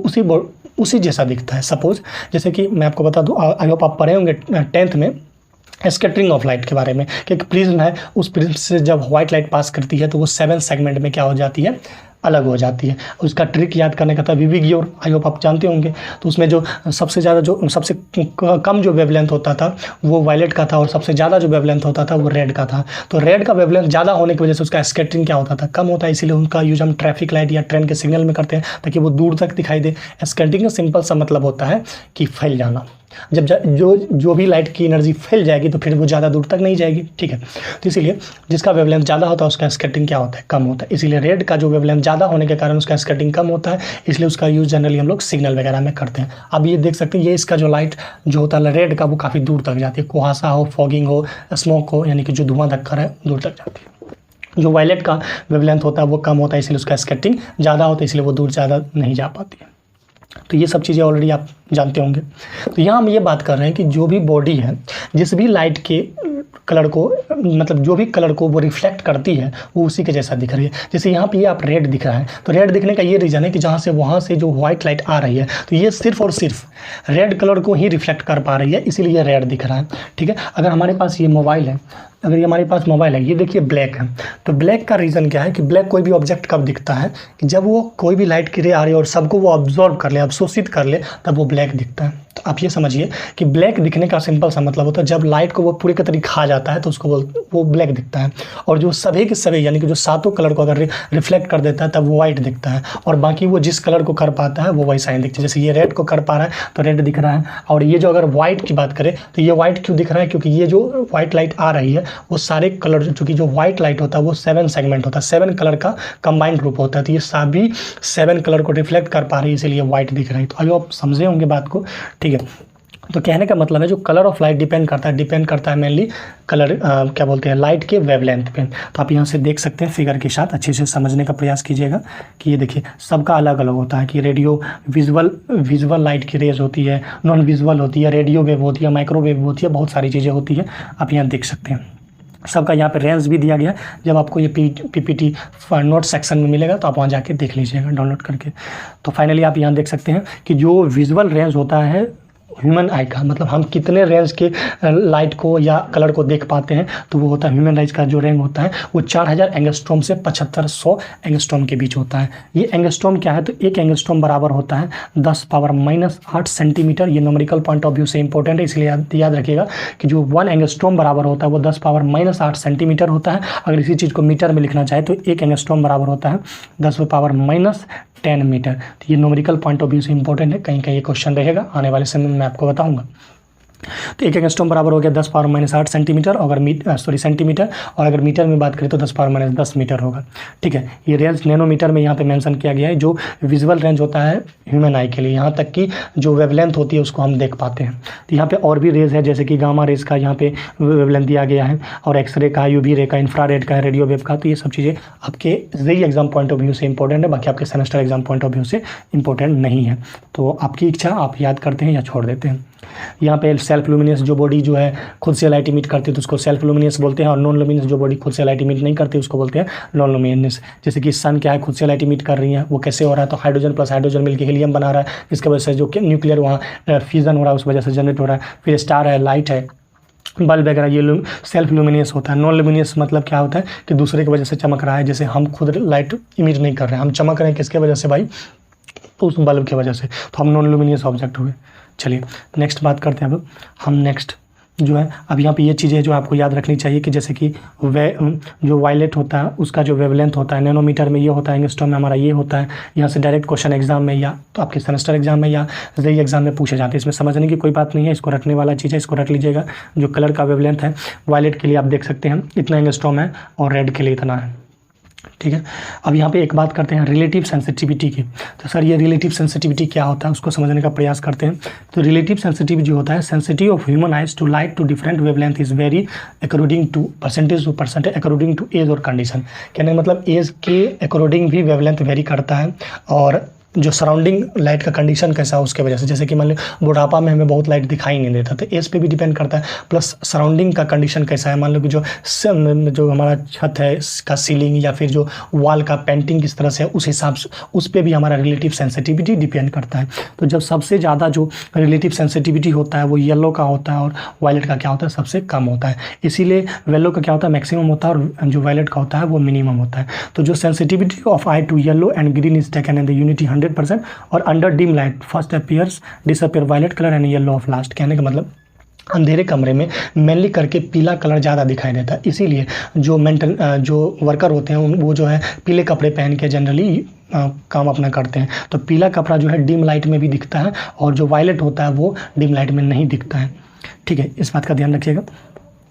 उसी जैसा दिखता है। सपोज जैसे कि मैं आपको बता दूं, आई होप आप पढ़े होंगे 10th में स्कैटरिंग ऑफ लाइट के बारे में, कि एक प्रिज्म है, उस प्रिज्म से जब व्हाइट लाइट पास करती है तो वो 7 सेगमेंट में क्या हो जाती है, अलग हो जाती है। उसका ट्रिक याद करने का था विविग्योर, आई होप आप जानते होंगे। तो उसमें जो सबसे ज़्यादा, जो सबसे कम जो वेवलेंथ होता था वो वायलेट का था, और सबसे ज़्यादा जो वेवलेंथ होता था वो रेड का था। तो रेड का वेवलेंथ ज़्यादा होने की वजह से उसका स्कैटरिंग क्या होता था, कम होता है, इसीलिए उनका यूज हम ट्रैफिक लाइट या ट्रेन के सिग्नल में करते हैं ताकि वो दूर तक दिखाई दे। स्कैटरिंग का सिंपल सा मतलब होता है कि फैल जाना। जब जो भी लाइट की एनर्जी फैल जाएगी तो फिर वो ज़्यादा दूर तक नहीं जाएगी, ठीक है। तो इसीलिए जिसका वेवलेंथ ज़्यादा होता है उसका स्कैटरिंग क्या होता है, कम होता है। इसीलिए रेड का जो वेवलेंथ ज़्यादा होने के कारण उसका स्कैटरिंग कम होता है, इसलिए उसका यूज़ जनरली हम लोग सिग्नल वगैरह में करते हैं। अब ये देख सकते हैं, ये इसका जो लाइट जो होता है रेड का वो काफ़ी दूर तक जाती है, कुहासा हो, फॉगिंग हो, स्मोक हो, यानी कि जो धुआं धक्कर है दूर तक जाती है। जो वायलेट का वेवलेंथ होता है वो कम होता है, इसलिए उसका स्कैटरिंग ज़्यादा होता है, इसलिए वो दूर ज़्यादा नहीं जा पाती है। तो ये सब चीज़ें ऑलरेडी आप जानते होंगे। तो यहाँ हम ये बात कर रहे हैं कि जो भी बॉडी है, जिस भी लाइट के कलर को, मतलब जो भी कलर को वो रिफ्लेक्ट करती है, वो उसी के जैसा दिख रही है। जैसे यहाँ पे ये आप रेड दिख रहा है, तो रेड दिखने का ये रीज़न है कि जहाँ से वहाँ से जो वाइट लाइट आ रही है, तो ये सिर्फ और सिर्फ रेड कलर को ही रिफ्लेक्ट कर पा रही है, इसीलिए ये रेड दिख रहा है। ठीक है, अगर हमारे पास ये मोबाइल है, अगर ये हमारे पास मोबाइल है, ये देखिए ब्लैक है, तो ब्लैक का रीज़न क्या है कि ब्लैक कोई भी ऑब्जेक्ट कब दिखता है कि जब वो कोई भी लाइट की रे आ रही है और सबको वो ऑब्जॉर्व कर ले, अवशोषित कर ले, तब वो ब्लैक दिखता है। तो आप ये समझिए कि ब्लैक दिखने का सिंपल सा मतलब होता है जब लाइट को वो पूरी का तरीके खा जाता है तो उसको वो ब्लैक दिखता है। और जो सभी के सभी यानी कि जो सातों कलर को अगर रिफ्लेक्ट कर देता है तब वो वाइट दिखता है, और बाकी वो जिस कलर को कर पाता है वो वैसा ही दिखता है। जैसे ये रेड को कर पा रहा है तो रेड दिख रहा है, और ये जो अगर वाइट की बात करें तो ये वाइट क्यों दिख रहा है, क्योंकि ये जो वाइट लाइट आ रही है वो सारे कलर, चूँकि जो वाइट लाइट होता है वो 7 सेगमेंट होता है, 7 कलर का कंबाइंड ग्रुप होता है, तो ये सभी 7 कलर को रिफ्लेक्ट कर पा रही है, इसीलिए वाइट दिख रहा है। तो अभी आप समझे होंगे बात को। ठीक है, तो कहने का मतलब है जो कलर ऑफ लाइट डिपेंड करता है मेनली कलर क्या बोलते हैं, लाइट के वेवलेंथ पे। तो आप यहाँ से देख सकते हैं फिगर के साथ अच्छे से समझने का प्रयास कीजिएगा कि ये देखिए सबका अलग अलग होता है कि रेडियो विजुअल लाइट की रेज होती है, नॉन विजुअल होती है, रेडियो वेव होती है, माइक्रोवेव होती है, बहुत सारी चीज़ें होती है। आप यहाँ देख सकते हैं सबका यहाँ पे रेंज भी दिया गया। जब आपको ये पीपीटी नोट सेक्शन में मिलेगा तो आप वहाँ जाके देख लीजिएगा डाउनलोड करके। तो फाइनली आप यहाँ देख सकते हैं कि जो विजुअल रेंज होता है ह्यूमन आई का, मतलब हम कितने रेंज के लाइट को या कलर को देख पाते हैं, तो वो होता है ह्यूमन आइज का जो रेंज होता है वो 4000 एंगस्ट्रॉम से 7500 एंगस्ट्रॉम के बीच होता है। ये एंगस्ट्रॉम क्या है, तो एक एंगस्ट्रॉम बराबर होता है 10⁻⁻8 सेंटीमीटर। ये न्यूमेरिकल पॉइंट ऑफ व्यू से इंपॉर्टेंट है, इसलिए याद रखिएगा कि जो 1 एंगस्ट्रॉम बराबर होता है वो 10⁻⁻8 सेंटीमीटर होता है। अगर इसी चीज़ को मीटर में लिखना चाहे तो एक एंगस्ट्रॉम बराबर होता है 10⁻10 मीटर। तो ये न्यूमेरिकल पॉइंट ऑफ व्यू से इंपॉर्टेंट है, कहीं कहीं ये क्वेश्चन रहेगा आने वाले समय में मैं आपको बताऊंगा। तो एक एंगस्ट्रॉम बराबर हो गया 10⁻⁻8 सेंटीमीटर, अगर सेंटीमीटर, और अगर मीटर में बात करें तो 10⁻10 मीटर होगा। ठीक है, ये रेंज नैनोमीटर में यहाँ पे मेंशन किया गया है। जो विजुअल रेंज होता है ह्यूमन आई के लिए, यहाँ तक कि जो वेवलेंथ होती है उसको हम देख पाते हैं। तो यहाँ पे और भी रेज है, जैसे कि गामा रेज का यहाँ पे वेवलेंथ दिया गया है, और एक्सरे का, यूवी रे का, इंफ्रारेड का, रेडियो वेव का। तो ये सब चीज़ें आपके JEE exam point of view से इंपॉर्टेंट है, बाकी आपके semester exam point of view से इंपॉर्टेंट नहीं है। तो आपकी इच्छा, आप याद करते हैं या छोड़ देते हैं। यहाँ पे सेल्फ लुमिनियस जो बॉडी जो है खुद से लाइट इमिट करती है तो उसको सेल्फ लुमिनियस बोलते हैं, और नॉन लुमिनियस जो बॉडी खुद से लाइट इमिट नहीं करती उसको बोलते हैं नॉन लुमिनियस। जैसे कि सन क्या है, खुद से लाइट इमिट कर रही है, वो कैसे हो रहा है, तो हाइड्रोजन प्लस हाइड्रोजन मिलकर हीलियम बना रहा है, जिसकी वजह से जो न्यूक्लियर वहाँ फ्यूजन हो रहा है उस वजह से जनरेट हो रहा है। फिर स्टार है, लाइट है, बल्ब वगैरह, ये सेल्फ लुमिनियस होता है। नॉन लुमिनियस मतलब क्या होता है कि दूसरे की वजह से चमक रहा है, जैसे हम खुद लाइट इमिट नहीं कर रहे हैं, हम चमक रहे हैं किसके वजह से भाई, तो उस बल्ब की वजह से, तो हम नॉन लुमिनियस ऑब्जेक्ट हुए। चलिए नेक्स्ट बात करते हैं। अब हम नेक्स्ट जो है, अब यहाँ पे ये चीज़ें जो आपको याद रखनी चाहिए कि जैसे कि जो वायलेट होता है उसका जो वेवलेंथ होता है नैनोमीटर में ये होता है, एंगस्ट्रॉम में हमारा ये होता है। यहाँ से डायरेक्ट क्वेश्चन एग्जाम में या तो आपके सेमेस्टर एग्जाम में या जेईई एग्जाम में पूछे जाते हैं। इसमें समझने की कोई बात नहीं है, इसको रटने वाला चीज़ है, इसको रट लीजिएगा। जो कलर का वेवलेंथ है वायलेट के लिए आप देख सकते हैं इतना एंगस्ट्रॉम है, और रेड के लिए इतना है। ठीक है, अब यहाँ पे एक बात करते हैं रिलेटिव सेंसिटिविटी की। तो सर ये रिलेटिव सेंसिटिविटी क्या होता है उसको समझने का प्रयास करते हैं। तो रिलेटिव सेंसिटिविटी जो होता है, sensitivity of human eyes to light to different wavelength is vary according to percentage according to age और कंडीशन। कहने का मतलब एज के अकॉर्डिंग भी वेवलेंथ वेरी करता है, और जो सराउंडिंग लाइट का कंडीशन कैसा है उसके वजह से, जैसे कि मान लो बुढ़ापा में हमें बहुत लाइट दिखाई नहीं देता, तो एज पे भी डिपेंड करता है। प्लस सराउंडिंग का कंडीशन कैसा है, मान लो कि जो हमारा छत है इसका सीलिंग या फिर जो वॉल का पेंटिंग किस तरह से है, उस हिसाब से उस पर भी हमारा रिलेटिव सेंसिटिविटी डिपेंड करता है। तो जब सबसे ज़्यादा जो रिलेटिव सेंसिटिविटी होता है वो येलो का होता है, और वायलेट का क्या होता है सबसे कम होता है। इसीलिए येलो का क्या होता है मैक्सिमम होता है, और जो वायलेट का होता है वो मिनिमम होता है। तो जो sensitivity of eye to yellow and green is taken in the unity 100%, और under dim light first appears disappear violet colour and yellow of last. कहने का मतलब अंधेरे कमरे में मेनली करके पीला कलर ज़्यादा दिखाई देता है, इसीलिए जो वर्कर होते हैं वो जो है पीले कपड़े पहन के जनरली काम अपना करते हैं। तो पीला कपड़ा जो है डिम लाइट में भी दिखता है, और जो वायलेट होता है वो डिम लाइट में नहीं दिखता है। ठीक है, इस बात का ध्यान रखिएगा।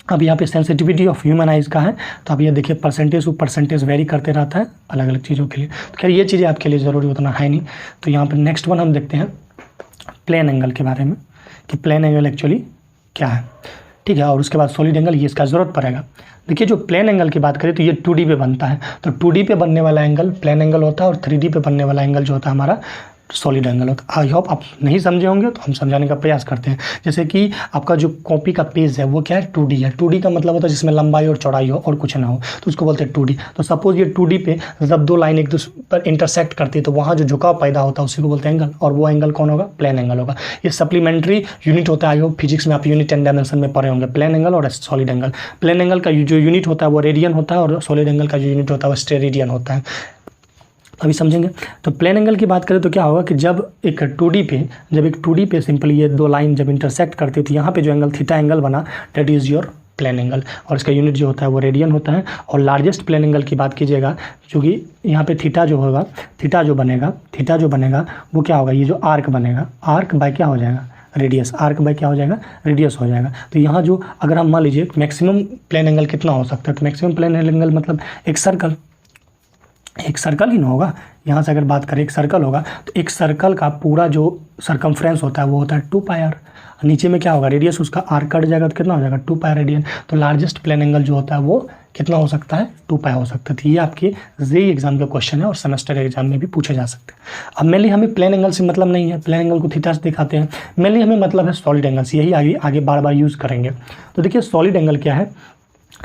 अब यहाँ पे सेंसिटिविटी ऑफ ह्यूमन आइज का है, तो अब ये देखिए परसेंटेज वेरी करते रहता है अलग अलग चीज़ों के लिए। तो खैर ये चीज़ें आपके लिए ज़रूरी उतना है नहीं। तो यहाँ पे नेक्स्ट वन हम देखते हैं प्लेन एंगल के बारे में, कि प्लेन एंगल एक्चुअली क्या है। ठीक है, और उसके बाद सॉलिड एंगल, ये इसका ज़रूरत पड़ेगा। देखिए जो प्लेन एंगल की बात करें तो ये 2D पे बनता है। तो 2D पे बनने वाला एंगल प्लेन एंगल होता है, और 3D पे बनने वाला एंगल जो होता है हमारा सॉलिड एंगल होता है। आई होप आप नहीं समझे होंगे तो हम समझाने का प्रयास करते हैं। जैसे कि आपका जो कॉपी का पेज है वो क्या है 2D है। 2D का मतलब होता है जिसमें लंबाई और चौड़ाई हो और कुछ ना हो, तो उसको बोलते हैं 2D। तो सपोज ये 2D पे जब दो लाइन एक दूसरे पर इंटरसेक्ट करती है तो वहाँ जो झुकाव पैदा होता है उसी को बोलते हैं एंगल, और वो एंगल कौन होगा? प्लेन एंगल होगा। ये सप्लीमेंट्री यूनिट होता है। आई होप फिजिक्स में आप यूनिट एंड डायमेंशन में पढ़े होंगे, प्लेन एंगल और सॉलिड एंगल। प्लेन एंगल का जो यूनिट होता है वो रेडियन होता है, और सॉलिड एंगल का जो यूनिट होता है वो स्टेरेडियन होता है। अभी समझेंगे। तो प्लेन एंगल की बात करें तो क्या होगा कि जब एक 2D पे सिंपली ये दो लाइन जब इंटरसेक्ट करती थी, यहाँ पे जो एंगल थीटा एंगल बना, that is your plane angle, और इसका यूनिट जो होता है वो रेडियन होता है। और लार्जेस्ट प्लेन एंगल की बात कीजिएगा, क्योंकि यहाँ पे थीटा जो बनेगा वो क्या होगा? ये जो आर्क बनेगा, आर्क बाय क्या हो जाएगा? रेडियस। आर्क बाय क्या हो जाएगा? रेडियस हो जाएगा। तो यहाँ जो अगर हम मान लीजिए मैक्सिमम प्लेन एंगल कितना हो सकता है, तो मैक्सिमम प्लेन एंगल मतलब एक सर्कल ही ना होगा। यहाँ से अगर बात करें एक सर्कल होगा, तो एक सर्कल का पूरा जो सरकमफ्रेंस होता है वो होता है 2πr। नीचे में क्या होगा? रेडियस, उसका आर कट जाएगा तो कितना हो जाएगा? 2π रेडियन। तो लार्जेस्ट प्लेन एंगल जो होता है वो कितना हो सकता है? 2π हो सकता है। तो ये आपके जेईई एग्जाम का क्वेश्चन है और सेमेस्टर एग्जाम में भी पूछे जा सकते हैं। अब मेनली हमें प्लेन एंगल से मतलब नहीं है, प्लेन एंगल को थीटा से दिखाते हैं। मेनली हमें मतलब है सॉलिड एंगल से, यही आगे बार बार यूज़ करेंगे। तो देखिए सॉलिड एंगल क्या है?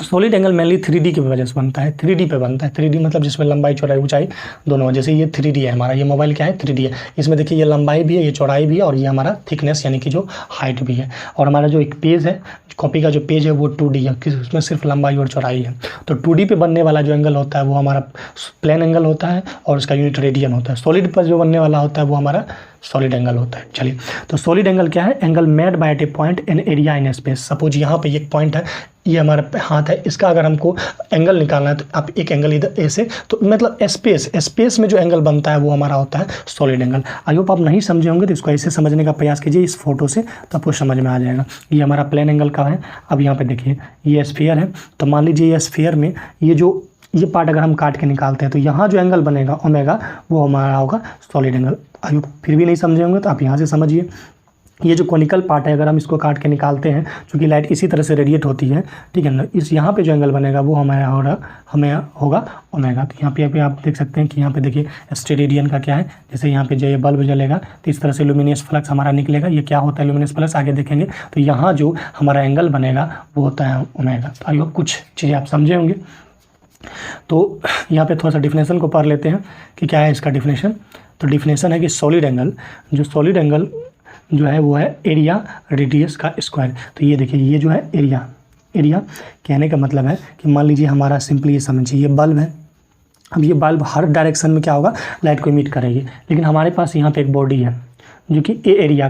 सॉलिड एंगल मेनली 3D की वजह से बनता है। 3D पे बनता है। 3D मतलब जिसमें लंबाई चौड़ाई ऊंचाई दोनों। जैसे ये 3D है हमारा, ये मोबाइल क्या है? 3D है। इसमें देखिए ये लंबाई भी है, ये चौड़ाई भी है, और ये हमारा थिकनेस यानी कि जो हाइट भी है। और हमारा जो एक पेज है, कॉपी का जो पेज है वो 2D है, उसमें सिर्फ लंबाई और चौड़ाई है। तो 2D पे बनने वाला जो एंगल होता है वो हमारा प्लेन एंगल होता है, और उसका यूनिट रेडियन होता है। सॉलिड पर जो बनने वाला होता है वो हमारा सॉलिड एंगल होता है। चलिए, तो सॉलिड एंगल क्या है? Angle made by at a point in area in space. Suppose यहाँ पे एक पॉइंट है, ये हमारा हाथ है, इसका अगर हमको एंगल निकालना है तो आप एक एंगल इधर ऐसे, तो मतलब स्पेस में जो एंगल बनता है वो हमारा होता है सॉलिड एंगल। आई होप आप नहीं समझे होंगे तो इसको ऐसे समझने का प्रयास कीजिए इस फोटो से, तो आपको समझ में आ जाएगा। ये हमारा प्लेन एंगल का है। अब यहाँ पे देखिए ये स्फीयर है, तो मान लीजिए ये स्फीयर में ये पार्ट अगर हम काट के निकालते हैं तो यहाँ जो एंगल बनेगा ओमेगा वो हमारा होगा सॉलिड एंगल। आई होप फिर भी नहीं समझे होंगे तो आप यहाँ से समझिए। ये जो कोनिकल पार्ट है अगर हम इसको काट के निकालते हैं, क्योंकि लाइट इसी तरह से रेडिएट होती है, ठीक है ना, इस यहाँ पे जो एंगल बनेगा वो हमें होगा ओमेगा। तो यहाँ पे आप देख सकते हैं कि यहाँ पे देखिए स्टेरेडियन का क्या है। जैसे यहाँ पे जो ये बल्ब जलेगा तो इस तरह से लुमिनियस फ्लक्स हमारा निकलेगा। ये क्या होता है लुमिनियस फ्लक्स, आगे देखेंगे। तो यहाँ जो हमारा एंगल बनेगा वो होता है ओमेगा। तो आई होप कुछ चीज़ें आप समझे होंगे। तो यहाँ पे थोड़ा सा डिफिनेशन को पढ़ लेते हैं कि क्या है इसका डिफिनेशन। तो डिफिनेशन है कि सॉलिड एंगल जो है वो है एरिया रेडियस का स्क्वायर। तो ये देखिए ये जो है एरिया कहने का मतलब है कि मान लीजिए हमारा सिंपली ये समझिए ये बल्ब है। अब ये बल्ब हर डायरेक्शन में क्या होगा? लाइट को इमिट करेगी। लेकिन हमारे पास यहाँ पे एक बॉडी है जो कि ए एरिया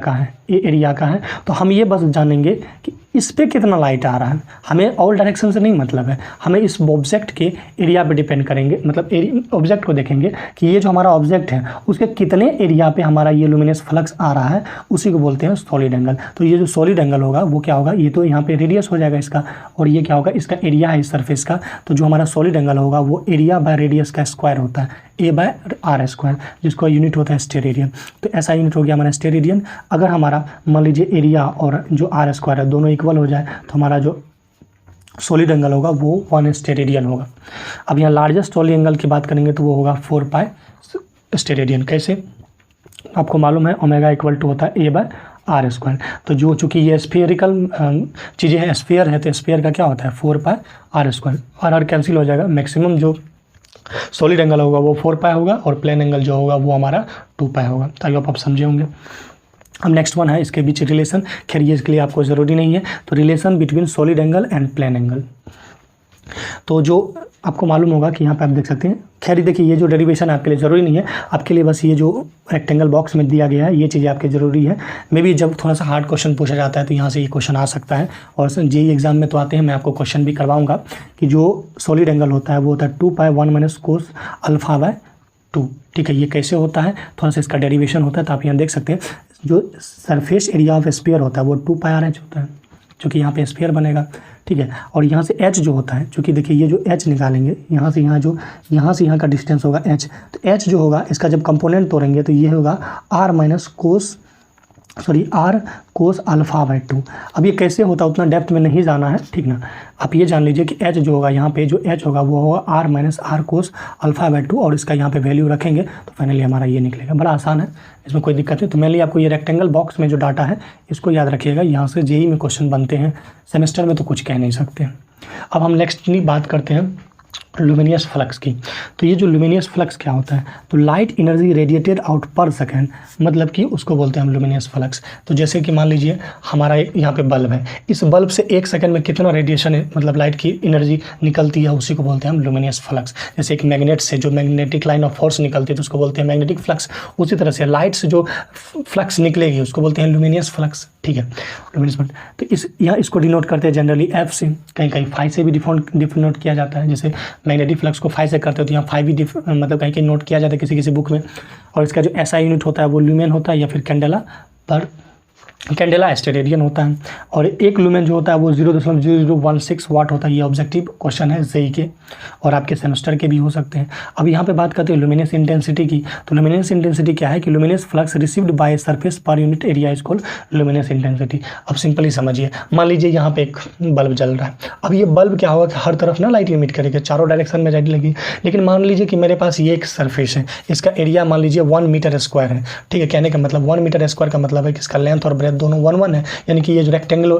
का है। तो हम ये बस जानेंगे कि इस पे कितना लाइट आ रहा है। हमें ऑल डायरेक्शन से नहीं मतलब है, हमें इस ऑब्जेक्ट के एरिया पे डिपेंड करेंगे। मतलब ऑब्जेक्ट को देखेंगे कि ये जो हमारा ऑब्जेक्ट है उसके कितने एरिया पे हमारा ये लुमिनस फ्लक्स आ रहा है, उसी को बोलते हैं सॉलिड एंगल। तो ये जो सॉलिड एंगल होगा वो क्या होगा? ये तो यहाँ पे रेडियस हो जाएगा इसका, और ये क्या होगा? इसका एरिया है इस सरफेस का। तो जो हमारा सॉलिड एंगल होगा वो एरिया बाय रेडियस का स्क्वायर होता है, A/r स्क्वायर, जिसको यूनिट होता है स्टेरेडियन। तो ऐसा यूनिट हो गया हमारा स्टेरेडियन। अगर हमारा मान लीजिए एरिया और जो आर स्क्वायर है दोनों इक्वल हो जाए तो हमारा जो सॉलिड एंगल होगा वो 1 स्टेरेडियन होगा। अब यहाँ लार्जेस्ट सॉलिड एंगल की बात करेंगे तो वो होगा 4π स्टेरेडियन। कैसे? आपको मालूम है ओमेगा इक्वल टू होता है A/r स्क्वायर। तो जो चूँकि ये स्फीयरिकल चीज़ें हैं, स्फीयर है, तो स्फीयर का क्या होता है 4π r स्क्वायर। आर कैंसिल हो जाएगा। मैक्सिमम जो सॉलिड एंगल होगा वो 4π होगा, और प्लेन एंगल जो होगा वो हमारा 2π होगा। ताकि आप समझे होंगे। अब नेक्स्ट वन है इसके बीच रिलेशन। खैर ये इसके लिए आपको ज़रूरी नहीं है। तो relation between solid angle and plane angle, तो जो आपको मालूम होगा कि यहाँ पे आप देख सकते हैं। खैर देखिए ये जो डेरिवेशन आपके लिए ज़रूरी नहीं है, आपके लिए बस ये जो रेक्टेंगल बॉक्स में दिया गया है ये चीज़ें आपके ज़रूरी है। मे बी जब थोड़ा सा हार्ड क्वेश्चन पूछा जाता है तो यहाँ से ये क्वेश्चन आ सकता है, और जेईई एग्जाम में तो आते हैं। मैं आपको क्वेश्चन भी करवाऊँगा कि जो सॉलिड एंगल होता है वो होता है 2π 1 - cos α/2। ठीक है, ये कैसे होता है? थोड़ा सा इसका डेरिवेशन होता है। तो आप यहाँ देख सकते हैं जो सरफेस एरिया ऑफ स्फीयर होता है वो 2πr/h होता है, चूँकि यहाँ पे स्फीयर बनेगा। ठीक है, और यहाँ से h जो होता है, चूँकि देखिए ये जो h निकालेंगे यहाँ से यहाँ का डिस्टेंस होगा h। तो h जो होगा इसका जब कंपोनेंट तोड़ेंगे तो ये होगा r - cos sorry r cos alpha by 2। अब ये कैसे होता है उतना डेप्थ में नहीं जाना है, ठीक ना। आप ये जान लीजिए कि एच जो होगा यहाँ पे, जो एच होगा वो होगा r minus r cos alpha by 2, और इसका यहाँ पे वैल्यू रखेंगे तो फाइनली हमारा ये निकलेगा। बड़ा आसान है, इसमें कोई दिक्कत नहीं। तो मेनली आपको ये रेक्टेंगल बॉक्स में जो डाटा है इसको याद रखिएगा, यहाँ से जेई में क्वेश्चन बनते हैं, सेमेस्टर में तो कुछ कह नहीं सकते। अब हम नेक्स्टली बात करते हैं लुमिनियस फ्लक्स की। तो ये जो लुमिनियस फ्लक्स क्या होता है, तो लाइट एनर्जी रेडिएटेड आउट पर सेकेंड, मतलब कि उसको बोलते हैं हम लुमिनियस फ्लक्स। तो जैसे कि मान लीजिए हमारा यहाँ पे बल्ब है, इस बल्ब से 1 सेकंड में कितना रेडिएशन है, मतलब लाइट की एनर्जी निकलती है, उसी को बोलते हैं हम लुमिनियस फ्लक्स। जैसे एक मैग्नेट से जो मैग्नेटिक लाइन ऑफ फोर्स निकलती है तो उसको बोलते हैं मैग्नेटिक फ्लक्स, उसी तरह से लाइट से जो फ्लक्स निकलेगी उसको बोलते हैं लुमिनियस फ्लक्स, ठीक है, लुमिनियस फ्लक्स। तो इस यहाँ इसको डिनोट करते हैं जनरली एफ से, कहीं कहीं फाई से भी डिनोट किया जाता है। जैसे मैग्नेटिक फ्लक्स को फाई से करते हो तो यहाँ फाई भी मतलब कहीं कहीं नोट किया जाता है किसी किसी बुक में। और इसका जो एसआई यूनिट होता है वो ल्यूमेन होता है या फिर कैंडेला स्टेरेडियन होता है। और एक लुमेन जो होता है वो 0.0016 वाट होता है। ये ऑब्जेक्टिव क्वेश्चन है जेई के और आपके सेमेस्टर के भी हो सकते हैं। अब यहाँ पे बात करते हैं लुमिनेस इंटेंसिटी की। तो लुमिनेस इंटेंसिटी क्या है कि luminous flux received by surface per unit area is called luminous intensity. अब सिंपली समझिए, मान लीजिए यहाँ पे एक बल्ब जल रहा है। अब ये बल्ब क्या होगा कि हर तरफ ना लाइट इमिट करेगा, चारों डायरेक्शन में लाइट लगी। लेकिन मान लीजिए कि मेरे पास ये एक सरफेस है, इसका एरिया मान लीजिए 1 मीटर स्क्वायर है, ठीक है। कहने का मतलब 1 मीटर स्क्वायर का मतलब है कि इसका लेंथ और ब्रेथ दोनों 1 है, यानी कि ये जो रेक्टेंगल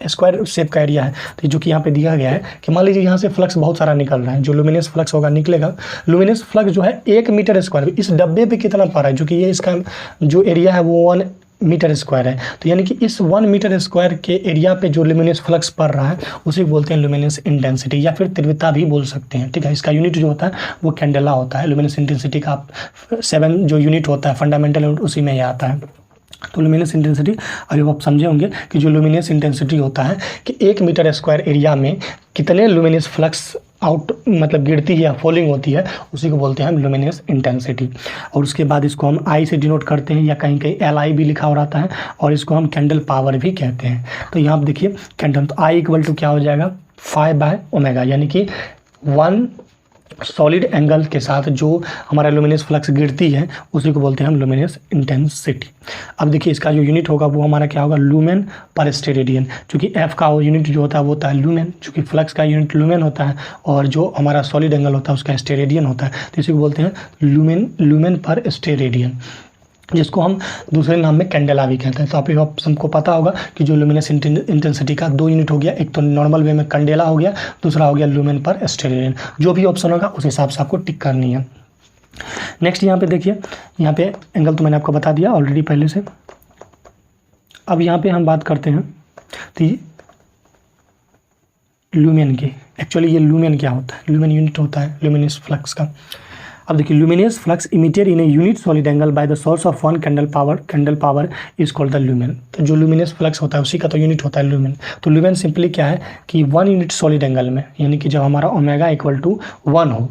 स्क्वायर शेप का एरिया है। तो जो कि यहाँ पे दिया गया है कि मान लीजिए यहाँ से फ्लक्स बहुत सारा निकल रहा है, जो लुमिनस फ्लक्स होगा निकलेगा। लुमिनस फ्लक्स जो है 1 मीटर स्क्वायर, इस डब्बे पे कितना पड़ रहा है, जो कि ये इसका जो एरिया है वो 1 मीटर स्क्वायर है। तो यानी कि इस 1 मीटर स्क्वायर के एरिया पे जो लुमिनस फ्लक्स पड़ रहा है उसे बोलते हैं लुमिनस इंटेंसिटी या फिर तीव्रता भी बोल सकते हैं, ठीक है। इसका यूनिट जो होता है वो कैंडेला होता है। लुमिनस इंटेंसिटी का 7 जो यूनिट होता है फंडामेंटल यूनिट, उसी में ये आता है। तो लुमिनस इंटेंसिटी, अभी आप समझे होंगे कि जो लुमिनस इंटेंसिटी होता है कि 1 मीटर स्क्वायर एरिया में कितने लुमिनस फ्लक्स आउट मतलब गिरती है या फॉलिंग होती है, उसी को बोलते हैं हम लुमिनस इंटेंसिटी। और उसके बाद इसको हम आई से डिनोट करते हैं या कहीं कहीं LI भी लिखा हो रहता है, और इसको हम कैंडल पावर भी कहते हैं। तो यहाँ आप देखिए कैंडल, तो आई इक्वल टू क्या हो जाएगा 5/ω, यानी कि 1 सॉलिड एंगल के साथ जो हमारा लुमिनस फ्लक्स गिरती है उसी को बोलते हैं हम लुमिनस इंटेंसिटी। अब देखिए इसका जो यूनिट होगा वो हमारा क्या होगा लूमेन पर स्टेरेडियन, क्योंकि एफ का यूनिट जो होता है वो होता है लूमेन, चूँकि फ्लक्स का यूनिट लूमेन होता है और जो हमारा सॉलिड एंगल होता है उसका स्टेरेडियन होता है। तो इसी को बोलते हैं लूमेन पर स्टेरेडियन, जिसको हम दूसरे नाम में कैंडेला भी कहते हैं। तो आप सबको पता होगा कि जो लुमिनस इंटेंसिटी का 2 यूनिट हो गया, एक तो नॉर्मल वे में कैंडेला हो गया, दूसरा हो गया लुमेन पर स्टेरेडियन। जो भी ऑप्शन होगा उस हिसाब से आपको टिक करनी है। नेक्स्ट यहाँ पे देखिए, यहाँ पे एंगल तो मैंने आपको बता दिया ऑलरेडी पहले से। अब यहाँ पे हम बात करते हैं तो लुमेन की। एक्चुअली ये लुमेन क्या होता है, लुमेन यूनिट होता है लुमिनस फ्लक्स का। अब देखिए luminous flux emitted in a unit solid angle by the source of 1 candle power is called the lumen. तो जो लुमिनस फ्लक्स होता है उसी का तो यूनिट होता है लुमेन। तो लुमेन सिंपली क्या है कि 1 यूनिट सॉलिड एंगल में, यानी कि जब हमारा ओमेगा इक्वल टू 1 हो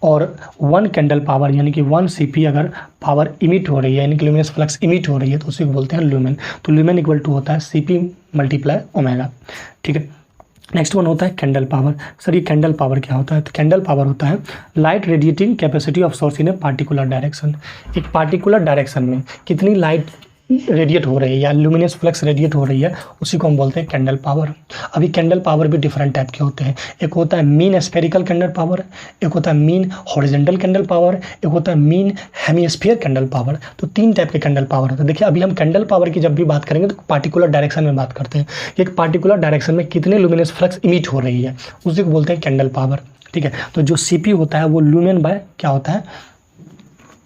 और 1 कैंडल पावर यानी कि 1 CP अगर पावर इमिट हो रही है, यानी कि लुमिनस फ्लक्स इमिट हो रही है, तो उसी को बोलते हैं लुमेन। तो लुमेन इक्वल टू होता है CP × ओमेगा, ठीक है। नेक्स्ट वन होता है कैंडल पावर। सर ये कैंडल पावर क्या होता है, तो कैंडल पावर होता है light radiating capacity of source in a particular direction. एक पार्टिकुलर डायरेक्शन में कितनी लाइट रेडिएट हो रही है या लुमिनस फ्लक्स रेडिएट हो रही है, उसी को हम बोलते हैं कैंडल पावर। अभी कैंडल पावर भी डिफरेंट टाइप के होते हैं। एक होता है मीन स्फेरिकल कैंडल पावर, एक होता है मीन हॉरिजॉन्टल कैंडल पावर, एक होता है मीन हेमिस्फीयर कैंडल पावर। तो 3 टाइप के कैंडल पावर होते हैं। देखिए अभी हम कैंडल पावर की जब भी बात करेंगे तो पार्टिकुलर डायरेक्शन में बात करते हैं। एक पार्टिकुलर डायरेक्शन में कितने लुमिनस फ्लक्स इमिट हो रही है, उसी को बोलते हैं कैंडल पावर, ठीक है। तो जो CP होता है वो लुमेन बाय क्या होता है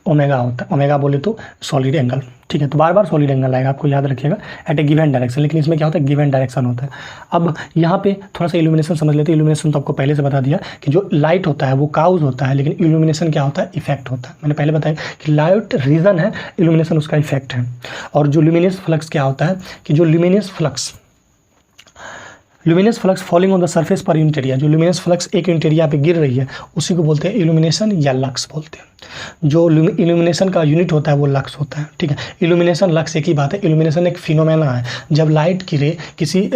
ओमेगा होता है। ओमेगा बोले तो सॉलिड एंगल, ठीक है। तो बार बार सॉलिड एंगल आएगा, आपको याद रखिएगा एट ए गिवन डायरेक्शन। लेकिन इसमें क्या होता है गिवन डायरेक्शन होता है। अब यहाँ पे थोड़ा सा इल्यूमिनेशन समझ लेते हैं। इल्यूमिनेशन तो आपको पहले से बता दिया कि जो लाइट होता है वो काउज होता है, लेकिन इल्यूमिनेशन क्या होता है इफेक्ट होता है। मैंने पहले बताया कि लाइट रीजन है, इल्यूमिनेशन उसका इफेक्ट है। और जो लुमिनस फ्लक्स क्या होता है कि जो luminous flux falling on the surface per unit area, जो लुमिनस फ्लक्स एक यूनिट एरिया पे गिर रही है उसी को बोलते हैं इल्यूमिनेशन या लक्स बोलते हैं। जो इल्यूमिनेशन का यूनिट होता है वो लक्स होता है, ठीक है। इल्यूमिनेशन लक्स एक ही बात है। इल्यूमिनेशन एक फिनोमेना है। जब लाइट गिरे किसी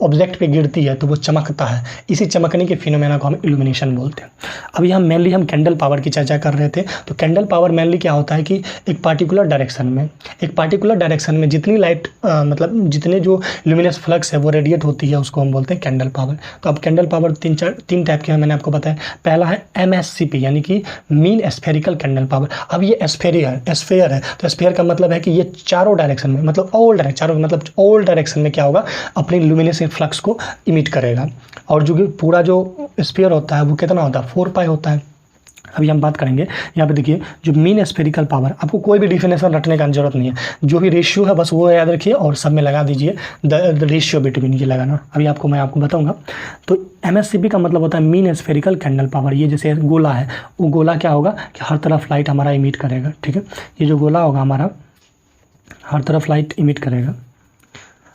ऑब्जेक्ट पे गिरती है तो वो चमकता है, इसी चमकने के फिनोमेना को हम इल्यूमिनेशन बोलते हैं। अभी हम मेनली हम कैंडल पावर की चर्चा कर रहे थे। तो कैंडल पावर मेनली क्या होता है कि एक पार्टिकुलर डायरेक्शन में जितनी लाइट मतलब जितने जो ल्यूमिनस फ्लक्स है वो रेडिएट होती है, उसको हम बोलते हैं कैंडल पावर। तो अब कैंडल पावर तीन टाइप के हैं, मैंने आपको बताया। पहला है MSCP यानी कि मीन स्फेरिकल कैंडल पावर। अब ये स्फेयर है तो स्फेयर का मतलब है कि ये चारों डायरेक्शन में, मतलब ऑल डायरेक्शन में क्या होगा, अपनी ल्यूमिनस फ्लक्स को इमिट करेगा। और जो कि पूरा जो स्फीयर होता है वो कितना होता है, 4 पाई होता है। अभी हम बात करेंगे यहाँ पे, देखिए जो मीन स्फेरिकल पावर, आपको कोई भी डिफिनेशन रटने का जरूरत नहीं है, जो भी रेशियो है बस वो याद रखिए और सब में लगा दीजिए द रेशियो बिटवीन, ये लगाना। अभी मैं आपको बताऊंगा। तो MSCP का मतलब होता है मीन स्फेरिकल कैंडल पावर। ये जैसे गोला है, वो गोला क्या होगा कि हर तरफ लाइट हमारा इमिट करेगा, ठीक है। ये जो गोला होगा हमारा हर तरफ लाइट इमिट करेगा।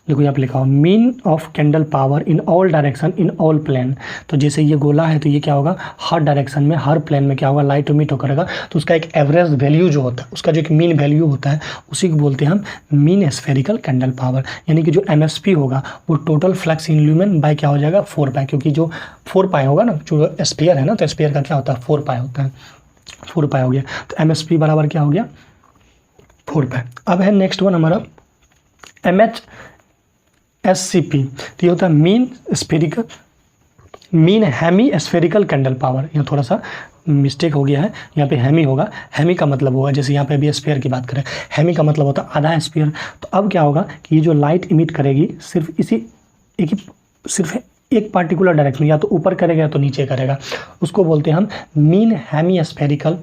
देखो यहाँ पे लिखा हो mean of candle power in all direction in all plane. तो जैसे ये गोला है तो ये क्या होगा, हर डायरेक्शन में हर प्लेन में क्या होगा, लाइट इमिट करेगा। तो उसका एक एवरेज वैल्यू जो होता है, उसका जो एक मीन वैल्यू होता है, उसी को बोलते हैं हम मीन स्फेरिकल कैंडल पावर। यानी कि जो MSP होगा वो total flux in lumen by क्या हो जाएगा, 4 पाई। क्योंकि जो 4 पाई होगा ना, जो स्फीयर है ना, तो स्फीयर का क्या होता है, 4 पाई होता है। 4 पाई हो गया तो MSP बराबर क्या हो गया, 4 पाई। अब है नेक्स्ट वन हमारा MHSCP। तो ये होता है mean Hemy spherical candle power. यहाँ थोड़ा सा मिस्टेक हो गया है, यहाँ पे हेमी होगा। हेमी का मतलब होगा, जैसे यहाँ पे अभी स्फीयर की बात करें, हेमी का मतलब होता है आधा स्फीयर। तो अब क्या होगा कि ये जो लाइट इमिट करेगी सिर्फ एक पार्टिकुलर डायरेक्शन, या तो ऊपर करेगा या तो नीचे करेगा, उसको बोलते हैं हम mean Hemy spherical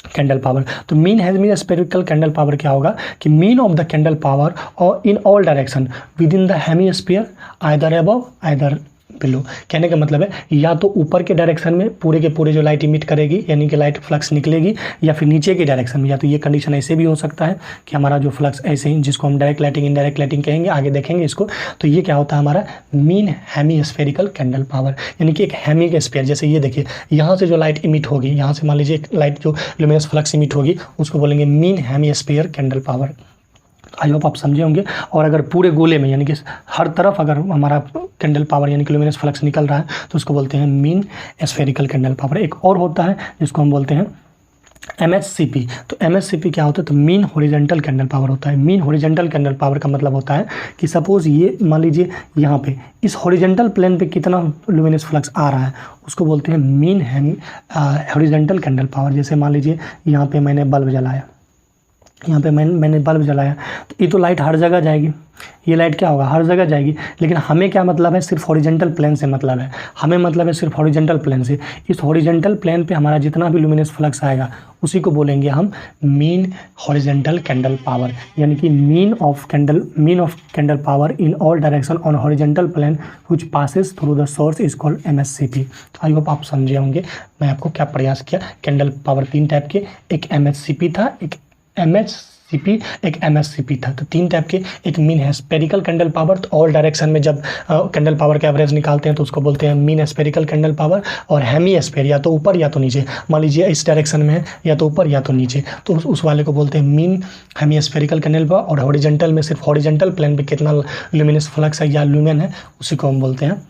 candle power. तो mean Hemy spherical candle power क्या होगा कि mean of the candle power और in all direction within the hemisphere either above either below. कहने का मतलब है या तो ऊपर के डायरेक्शन में पूरे के पूरे जो लाइट इमिट करेगी यानी कि लाइट फ्लक्स निकलेगी, या फिर नीचे के डायरेक्शन में। या तो ये कंडीशन ऐसे भी हो सकता है कि हमारा जो फ्लक्स ऐसे ही, जिसको हम डायरेक्ट लाइटिंग इनडायरेक्ट लाइटिंग कहेंगे, आगे देखेंगे इसको। तो ये क्या होता है हमारा mean Hemy spherical candle power, यानी कि एक हेमी के स्फीयर। जैसे ये देखिए, यहाँ से जो लाइट इमिट होगी, यहाँ से मान लीजिए एक लाइट जो ल्यूमिनस फ्लक्स इमिट होगी, उसको बोलेंगे mean hemisphere candle power. I hope आप समझे होंगे। और अगर पूरे गोले में यानी कि हर तरफ अगर हमारा कैंडल पावर यानी कि ल्यूमिनस फ्लक्स निकल रहा है तो उसको बोलते हैं मीन स्फेरिकल कैंडल पावर। एक और होता है जिसको हम बोलते हैं MHCP। तो MHCP क्या होता है, तो मीन हॉरिजॉन्टल कैंडल पावर होता है। मीन हॉरिजॉन्टल कैंडल पावर का मतलब होता है कि सपोज ये मान लीजिए यहाँ पे इस हॉरिजॉन्टल प्लेन पे कितना ल्यूमिनस फ्लक्स आ रहा है, उसको बोलते हैं मीन हॉरिजॉन्टल कैंडल पावर। जैसे मान लीजिए यहाँ पे मैंने बल्ब जलाया, यहाँ पे मैंने बल्ब जलाया, तो ये तो लाइट हर जगह जाएगी, ये लाइट क्या होगा, हर जगह जाएगी। लेकिन हमें क्या मतलब है, सिर्फ हॉरिजॉन्टल प्लेन से मतलब है, हमें मतलब है सिर्फ हॉरिजॉन्टल प्लेन से। इस हॉरिजॉन्टल प्लेन पे हमारा जितना भी ल्यूमिनस फ्लक्स आएगा उसी को बोलेंगे हम मीन हॉरिजॉन्टल कैंडल पावर, यानी कि mean of candle power in all direction on horizontal plane which passes through the source is called MSCP। तो आई होप आप समझे होंगे मैं आपको क्या प्रयास किया। कैंडल पावर 3 टाइप के, एक MHCP था, एक MHCP, एक MSCP था। तो 3 टाइप के। एक मीन स्फेरिकल कैंडल पावर, तो ऑल डायरेक्शन में जब कैंडल पावर का एवरेज निकालते हैं तो उसको बोलते हैं मीन स्फेरिकल कैंडल पावर। और हेमी स्फेयर, या तो ऊपर या तो नीचे, मान लीजिए इस डायरेक्शन में है या तो ऊपर या तो नीचे, तो उस वाले को बोलते हैं mean Hemy spherical candle power. और हॉरिजॉन्टल में सिर्फ हॉरिजॉन्टल प्लेन पे कितना ल्यूमिनस फ्लक्स है या ल्यूमेन है, उसी को हम बोलते हैं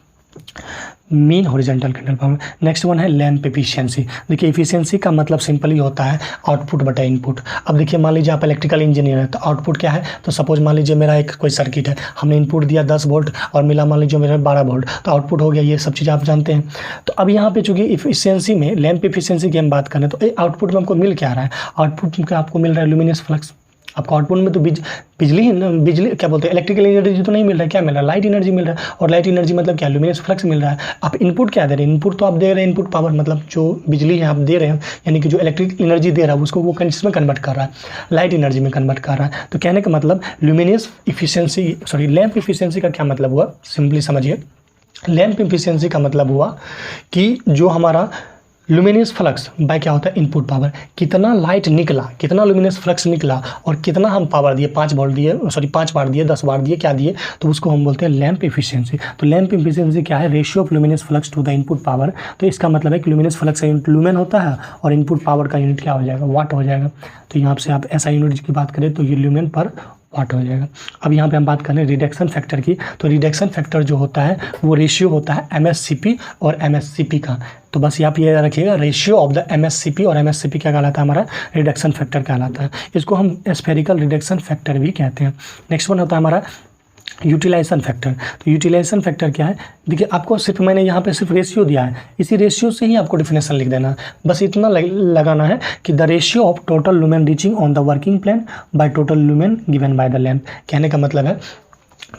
mean horizontal candle power. Next one है लैंप एफिशिएंसी। देखिए एफिशिएंसी का मतलब सिंपली होता है आउटपुट बटा इनपुट। अब देखिए मान लीजिए आप इलेक्ट्रिकल इंजीनियर है, तो आउटपुट क्या है, तो सपोज मान लीजिए मेरा एक कोई सर्किट है, हमने इनपुट दिया 10 वोल्ट और मिला मान लीजिए मेरा 12 वोल्ट, तो आउटपुट हो गया। ये सब चीज़ आप जानते हैं। तो अब यहाँ पे चूँकि एफिशिएंसी में लैंप एफिशिएंसी की हम बात करें तो आउटपुट में हमको मिल क्या रहा है, आउटपुट में आपको मिल रहा है ल्यूमिनस फ्लक्स। आपको आउटपुट में तो बिजली क्या बोलते हैं, इलेक्ट्रिकल एनर्जी तो नहीं मिल रहा है, क्या मिल रहा है, लाइट एनर्जी मिल रहा है। और लाइट एनर्जी मतलब क्या, ल्यूमिनस फ्लक्स मिल रहा है। आप इनपुट क्या दे रहे हैं, इनपुट तो आप दे रहे हैं इनपुट पावर, मतलब जो बिजली है आप दे रहे हैं, यानी कि जो इलेक्ट्रिक एनर्जी दे रहा है उसको वो किसमें कन्वर्ट कर रहा है, लाइट एनर्जी में कन्वर्ट कर रहा है। तो कहने का मतलब लैंप एफिशिएंसी का क्या मतलब हुआ, सिंपली समझिए। लैंप एफिशिएंसी का मतलब हुआ कि जो हमारा ल्यूमिनस फ्लक्स बाय क्या होता है, इनपुट पावर, कितना लाइट निकला, कितना ल्यूमिनस फ्लक्स निकला और कितना हम पावर दिए, 5 वोल्ट दिए, 5 बार दिए, 10 बार दिए, क्या दिए, तो उसको हम बोलते हैं लैंप एफिशिएंसी। तो लैंप एफिशिएंसी क्या है, ratio of luminous flux to the input power. तो इसका मतलब है कि ल्यूमिनस फ्लक्स का यूनिट लूमेन होता है और इनपुट पावर का यूनिट क्या हो जाएगा, वाट हो जाएगा। तो यहाँ से आप ऐसा यूनिट की बात करें तो ये ल्यूमेन पर वाट हो जाएगा। अब यहाँ पे हम बात करें रिडक्शन फैक्टर की, तो रिडक्शन फैक्टर जो होता है वो रेशियो होता है MSCP और MSCP का। तो बस आप ये रखिएगा, रेशियो ऑफ द MSCP, और MSCP क्या कहलाता है, हमारा रिडक्शन फैक्टर कहलाता है। इसको हम स्फेरिकल रिडक्शन फैक्टर भी कहते हैं। नेक्स्ट वन होता है हमारा यूटिलाइजेशन फैक्टर। तो यूटिलाइजेशन फैक्टर क्या है, देखिए आपको सिर्फ मैंने यहाँ पे सिर्फ रेशियो दिया है, इसी रेशियो से ही आपको डिफिनेशन लिख देना है। बस इतना लगाना है कि the ratio of total lumen reaching on the working plane by total lumen given by the length. कहने का मतलब है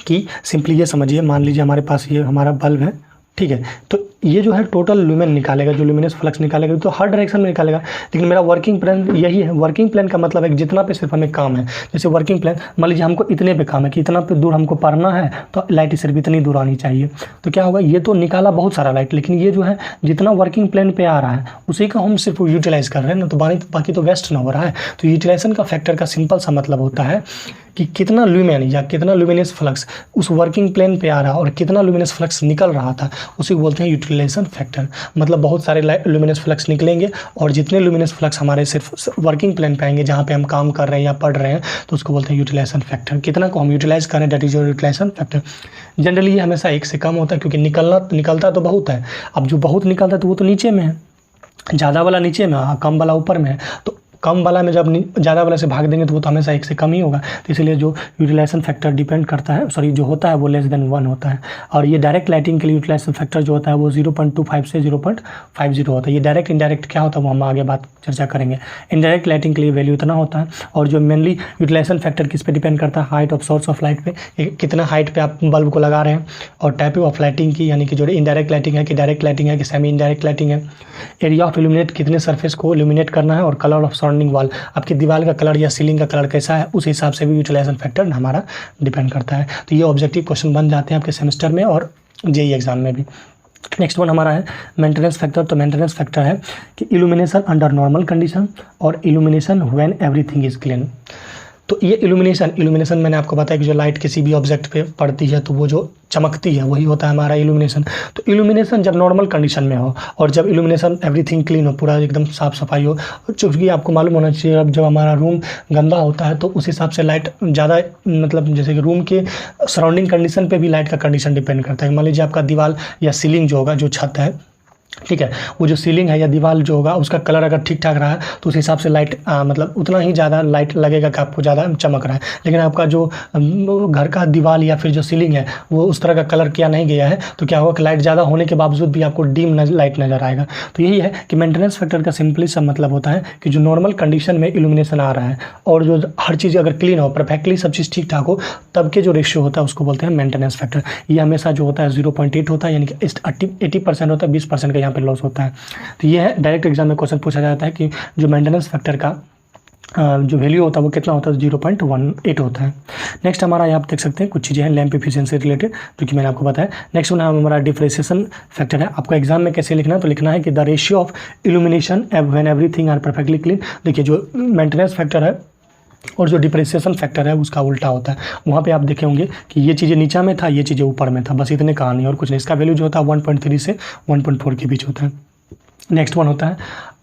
कि सिंपली ये समझिए, मान लीजिए हमारे पास ये हमारा बल्ब है, ठीक है, तो ये जो है टोटल लुमेन निकालेगा, जो लुमिनस फ्लक्स निकालेगा, तो हर डायरेक्शन में निकालेगा। लेकिन मेरा वर्किंग प्लान यही है, वर्किंग प्लान का मतलब है कि जितना पे सिर्फ हमें काम है, जैसे वर्किंग प्लान मान लीजिए हमको इतने पे काम है कि इतना पे दूर हमको पढ़ना है, तो लाइट सिर्फ इतनी दूर आनी चाहिए। तो क्या होगा, ये तो निकाला बहुत सारा लाइट, लेकिन ये जो है जितना वर्किंग प्लान पे आ रहा है उसी का हम सिर्फ यूटिलाइज कर रहे हैं ना, तो बाकी तो वेस्ट ना हो रहा है। तो यूटिलाइजेशन का फैक्टर का सिंपल सा मतलब होता है कि कितना ल्यूमेन या कितना लुमिनस फ्लक्स उस वर्किंग प्लेन पे आ रहा और कितना लुमिनस फ्लक्स निकल रहा था, उसी को बोलते हैं यूटिलाइजेशन फैक्टर। मतलब बहुत सारे लुमिनस फ्लक्स निकलेंगे और जितने लुमिनस फ्लक्स हमारे सिर्फ वर्किंग प्लेन पे आएंगे, जहाँ पे हम काम कर रहे हैं या पढ़ रहे हैं, तो उसको बोलते हैं यूटिलाइजेशन फैक्टर। कितना को हम यूटिलाइज करें, that is your utilization factor. Generally ये हमेशा 1 से कम होता है, क्योंकि निकलता तो बहुत है। अब जो बहुत निकलता है तो वो तो नीचे में है, ज़्यादा वाला नीचे में, कम वाला ऊपर में है। तो कम वाला में जब ज़्यादा वाला से भाग देंगे तो वो तो हमेशा 1 से कम ही होगा। तो इसलिए जो यूटिलाइजेशन फैक्टर डिपेंड करता है, सॉरी जो होता है वो लेस देन 1 होता है। और ये डायरेक्ट लाइटिंग के लिए यूटिलाइजेशन फैक्टर जो होता है वो 0.25 से 0.50 होता है। ये डायरेक्ट इनडायरेक्ट क्या होता है वो हम आगे बात चर्चा करेंगे। इनडायरेक्ट लाइटिंग के लिए वैल्यू इतना होता है। और जो मेनली यूटिलाइजेशन फैक्टर किस पे डिपेंड करता है, height of source of light पे, कितना हाइट पे आप बल्ब को लगा रहे हैं, और टाइप ऑफ लाइटिंग की, यानी कि जो इनडायरेक्ट लाइटिंग है कि डायरेक्ट लाइटिंग है कि सेमी इनडायरेक्ट लाइटिंग है, एरिया ऑफ इल्यूमिनेट, कितने सरफेस को इल्यूमिनेट करना है, और कलर ऑफ सराउंडिंग वॉल, आपकी दीवार का कलर या सीलिंग का कलर कैसा है, उस हिसाब से भी यूटिलाइजेशन फैक्टर हमारा डिपेंड करता है। तो ये ऑब्जेक्टिव क्वेश्चन बन जाते हैं आपके सेमेस्टर में और जेईई एग्जाम में भी। नेक्स्ट वन हमारा है मेंटेनेंस फैक्टर। तो मेंटेनेंस फैक्टर है कि इल्यूमिनेशन अंडर नॉर्मल कंडीशन और illumination when everything is clean. तो ये इल्यूमिनेशन मैंने आपको बताया कि जो लाइट किसी भी ऑब्जेक्ट पे पड़ती है तो वो जो चमकती है वही होता है हमारा इल्यूमिनेशन। तो इल्यूमिनेशन जब नॉर्मल कंडीशन में हो, और जब इल्यूमिनेशन एवरीथिंग क्लीन हो, पूरा एकदम साफ सफाई हो, क्योंकि आपको मालूम होना चाहिए अब जब हमारा रूम गंदा होता है तो उस हिसाब से लाइट ज़्यादा, मतलब जैसे कि रूम के सराउंडिंग कंडीशन पे भी लाइट का कंडीशन डिपेंड करता है। मान लीजिए आपका दीवार या सीलिंग जो होगा, जो छत है, ठीक है, वो जो सीलिंग है या दीवार जो होगा उसका कलर अगर ठीक ठाक रहा है तो उस हिसाब से लाइट मतलब उतना ही ज़्यादा लाइट लगेगा कि आपको ज़्यादा चमक रहा है। लेकिन आपका जो घर का दीवार या फिर जो सीलिंग है वो उस तरह का कलर किया नहीं गया है तो क्या होगा कि लाइट ज़्यादा होने के बावजूद भी आपको डीम लाइट नज़र आएगा। तो यही है कि मेंटेनेंस फैक्टर का सिंपली सा मतलब होता है कि जो नॉर्मल कंडीशन में इल्यूमिनेशन आ रहा है और जो हर चीज़ अगर क्लीन हो, परफेक्टली सब चीज़ ठीक ठाक हो, तब के जो रेशियो होता है उसको बोलते हैं मेंटेनेंस फैक्टर। ये हमेशा जो होता है 0.8 होता है, यानी कि 80% होता है, 20% का यहाँ पे लॉस होता है। तो ये है डायरेक्ट एग्जाम में क्वेश्चन पूछा जाता है कि जो मेंटेनेंस फैक्टर का जो वैल्यू होता है वो कितना होता है, 0.18 होता है। नेक्स्ट हमारा आप देख सकते हैं कुछ चीज़ें हैं लैंप एफिशिएंसी रिलेटेड, जो कि मैंने आपको बताया। नेक्स्ट वन हमारा डिफरेंशिएशन फैक्टर है। आपको एग्जाम में कैसे लिखना है, तो लिखना है कि the ratio of illumination when everything are perfectly clean. देखिए जो मेंटेनेंस फैक्टर है और जो डिप्रेसिएशन फैक्टर है उसका उल्टा होता है। वहाँ पे आप देखे होंगे कि ये चीज़ें नीचा में था, ये चीज़ें ऊपर में था, बस इतने कहानी और कुछ नहीं। इसका वैल्यू जो होता है 1.3 से 1.4 के बीच होता है। नेक्स्ट वन होता है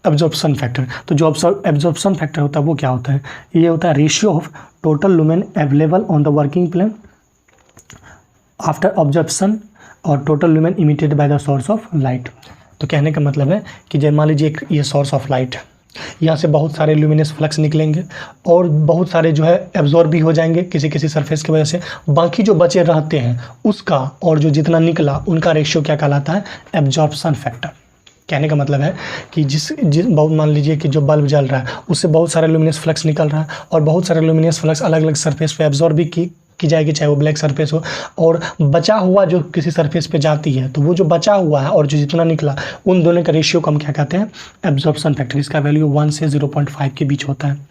एब्जॉर्प्शन फैक्टर। तो जो एब्जॉर्प्शन फैक्टर होता है वो क्या होता है, ये होता है ratio of total lumen available on the working plane after absorption और total lumen emitted by the source of light. तो कहने का मतलब है कि जब मान लीजिए ये सोर्स ऑफ लाइट है, यहाँ से बहुत सारे ल्यूमिनस फ्लक्स निकलेंगे और बहुत सारे जो है एब्जॉर्ब भी हो जाएंगे किसी सरफेस की वजह से। बाकी जो बचे रहते हैं उसका और जो जितना निकला उनका रेशियो क्या कहलाता है, एब्जॉर्प्शन फैक्टर। कहने का मतलब है कि जिस बहुत मान लीजिए कि जो बल्ब जल रहा है उससे बहुत सारे ल्यूमिनस फ्लक्स निकल रहा है और बहुत सारे ल्यूमिनस फ्लक्स अलग अलग सरफेस पे एब्जॉर्ब भी की जाएगी, चाहे वो ब्लैक सरफेस हो, और बचा हुआ जो किसी सरफेस पे जाती है तो वो जो बचा हुआ है और जो जितना निकला उन दोनों का रेशियो को हम क्या कहते हैं, एब्जॉर्प्शन फैक्टर। इसका वैल्यू 1 से 0.5 के बीच होता है।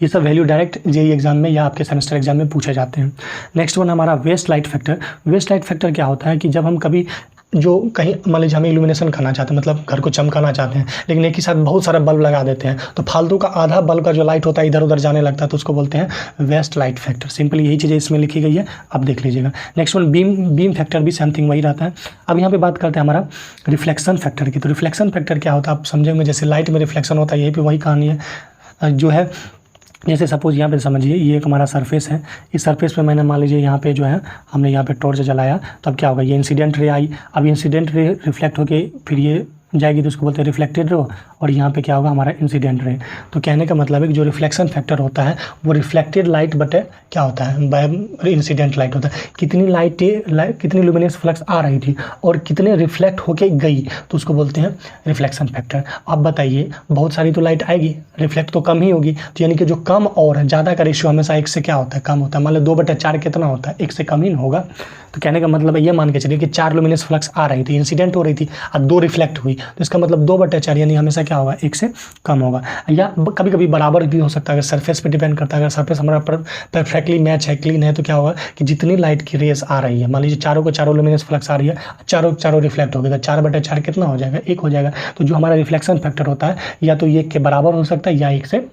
ये सब वैल्यू डायरेक्ट जेईई एग्जाम में या आपके सेमेस्टर एग्जाम में पूछे जाते हैं। नेक्स्ट वन हमारा waste light factor. Waste light factor क्या होता है कि जब हम कभी जो कहीं मान लीजिए हमें इल्यूमिनेशन करना चाहते हैं, मतलब घर को चमकाना चाहते हैं, लेकिन एक ही साथ बहुत सारा बल्ब लगा देते हैं तो फालतू का आधा बल्ब का जो लाइट होता है इधर उधर जाने लगता है, तो उसको बोलते हैं वेस्ट लाइट फैक्टर। सिंपली यही चीज़ें इसमें लिखी गई है, आप देख लीजिएगा। नेक्स्ट वन बीम फैक्टर भी समथिंग वही रहता है। अब यहाँ पे बात करते हैं हमारा रिफ्लेक्शन फैक्टर की। तो रिफ्लेक्शन फैक्टर क्या होता है आप समझेंगे, जैसे लाइट में रिफ्लेक्शन होता है, यही पे वही कहानी है। जो है जैसे सपोज़ यहाँ पे समझिए ये एक हमारा सरफेस है, इस सरफेस पे मैंने मान लीजिए यहाँ पे जो है हमने यहाँ पे टॉर्च जलाया, तो अब क्या होगा, ये इंसिडेंट रे आई। अब इंसिडेंट रे रिफ्लेक्ट होके फिर ये जाएगी तो उसको बोलते हैं रिफ्लेक्टेड रे, और यहाँ पे क्या होगा हमारा इंसिडेंट रे। तो कहने का मतलब है कि जो रिफ्लेक्शन फैक्टर होता है वो रिफ्लेक्टेड लाइट बटे क्या होता है बाय इंसिडेंट लाइट होता है। कितनी कितनी लुमिनस फ्लक्स आ रही थी और कितने रिफ्लेक्ट होके गई, तो उसको बोलते हैं रिफ्लेक्शन फैक्टर। अब बताइए बहुत सारी तो लाइट आएगी, रिफ्लेक्ट तो कम ही होगी, तो यानी कि जो कम और ज़्यादा का रेशियो हमेशा 1 से क्या होता है, कम होता है। मान लो 2/4 कितना होता है, 1 से कम ही ना होगा। तो कहने का मतलब है ये मान के चलिए कि 4 लुमिनस फ्लक्स आ रही थी, इंसिडेंट हो रही थी और 2 रिफ्लेक्ट हुई, तो इसका मतलब 2/4 यानी हमेशा क्या होगा, 1 से कम होगा। या कभी कभी बराबर भी हो सकता है, अगर सरफेस पे डिपेंड करता है। अगर सरफेस हमारा परफेक्टली मैच है, क्लीन है, तो क्या होगा कि जितनी लाइट की रेस आ रही है, मान लीजिए चारों को चारों लुमिनस फ्लक्स आ रही है, चारों रिफ्लेक्ट हो गए, तो 4/4 कितना हो जाएगा, 1 हो जाएगा। तो जो हमारा रिफ्लेक्शन फैक्टर होता है या तो 1 के बराबर हो सकता है या 1 से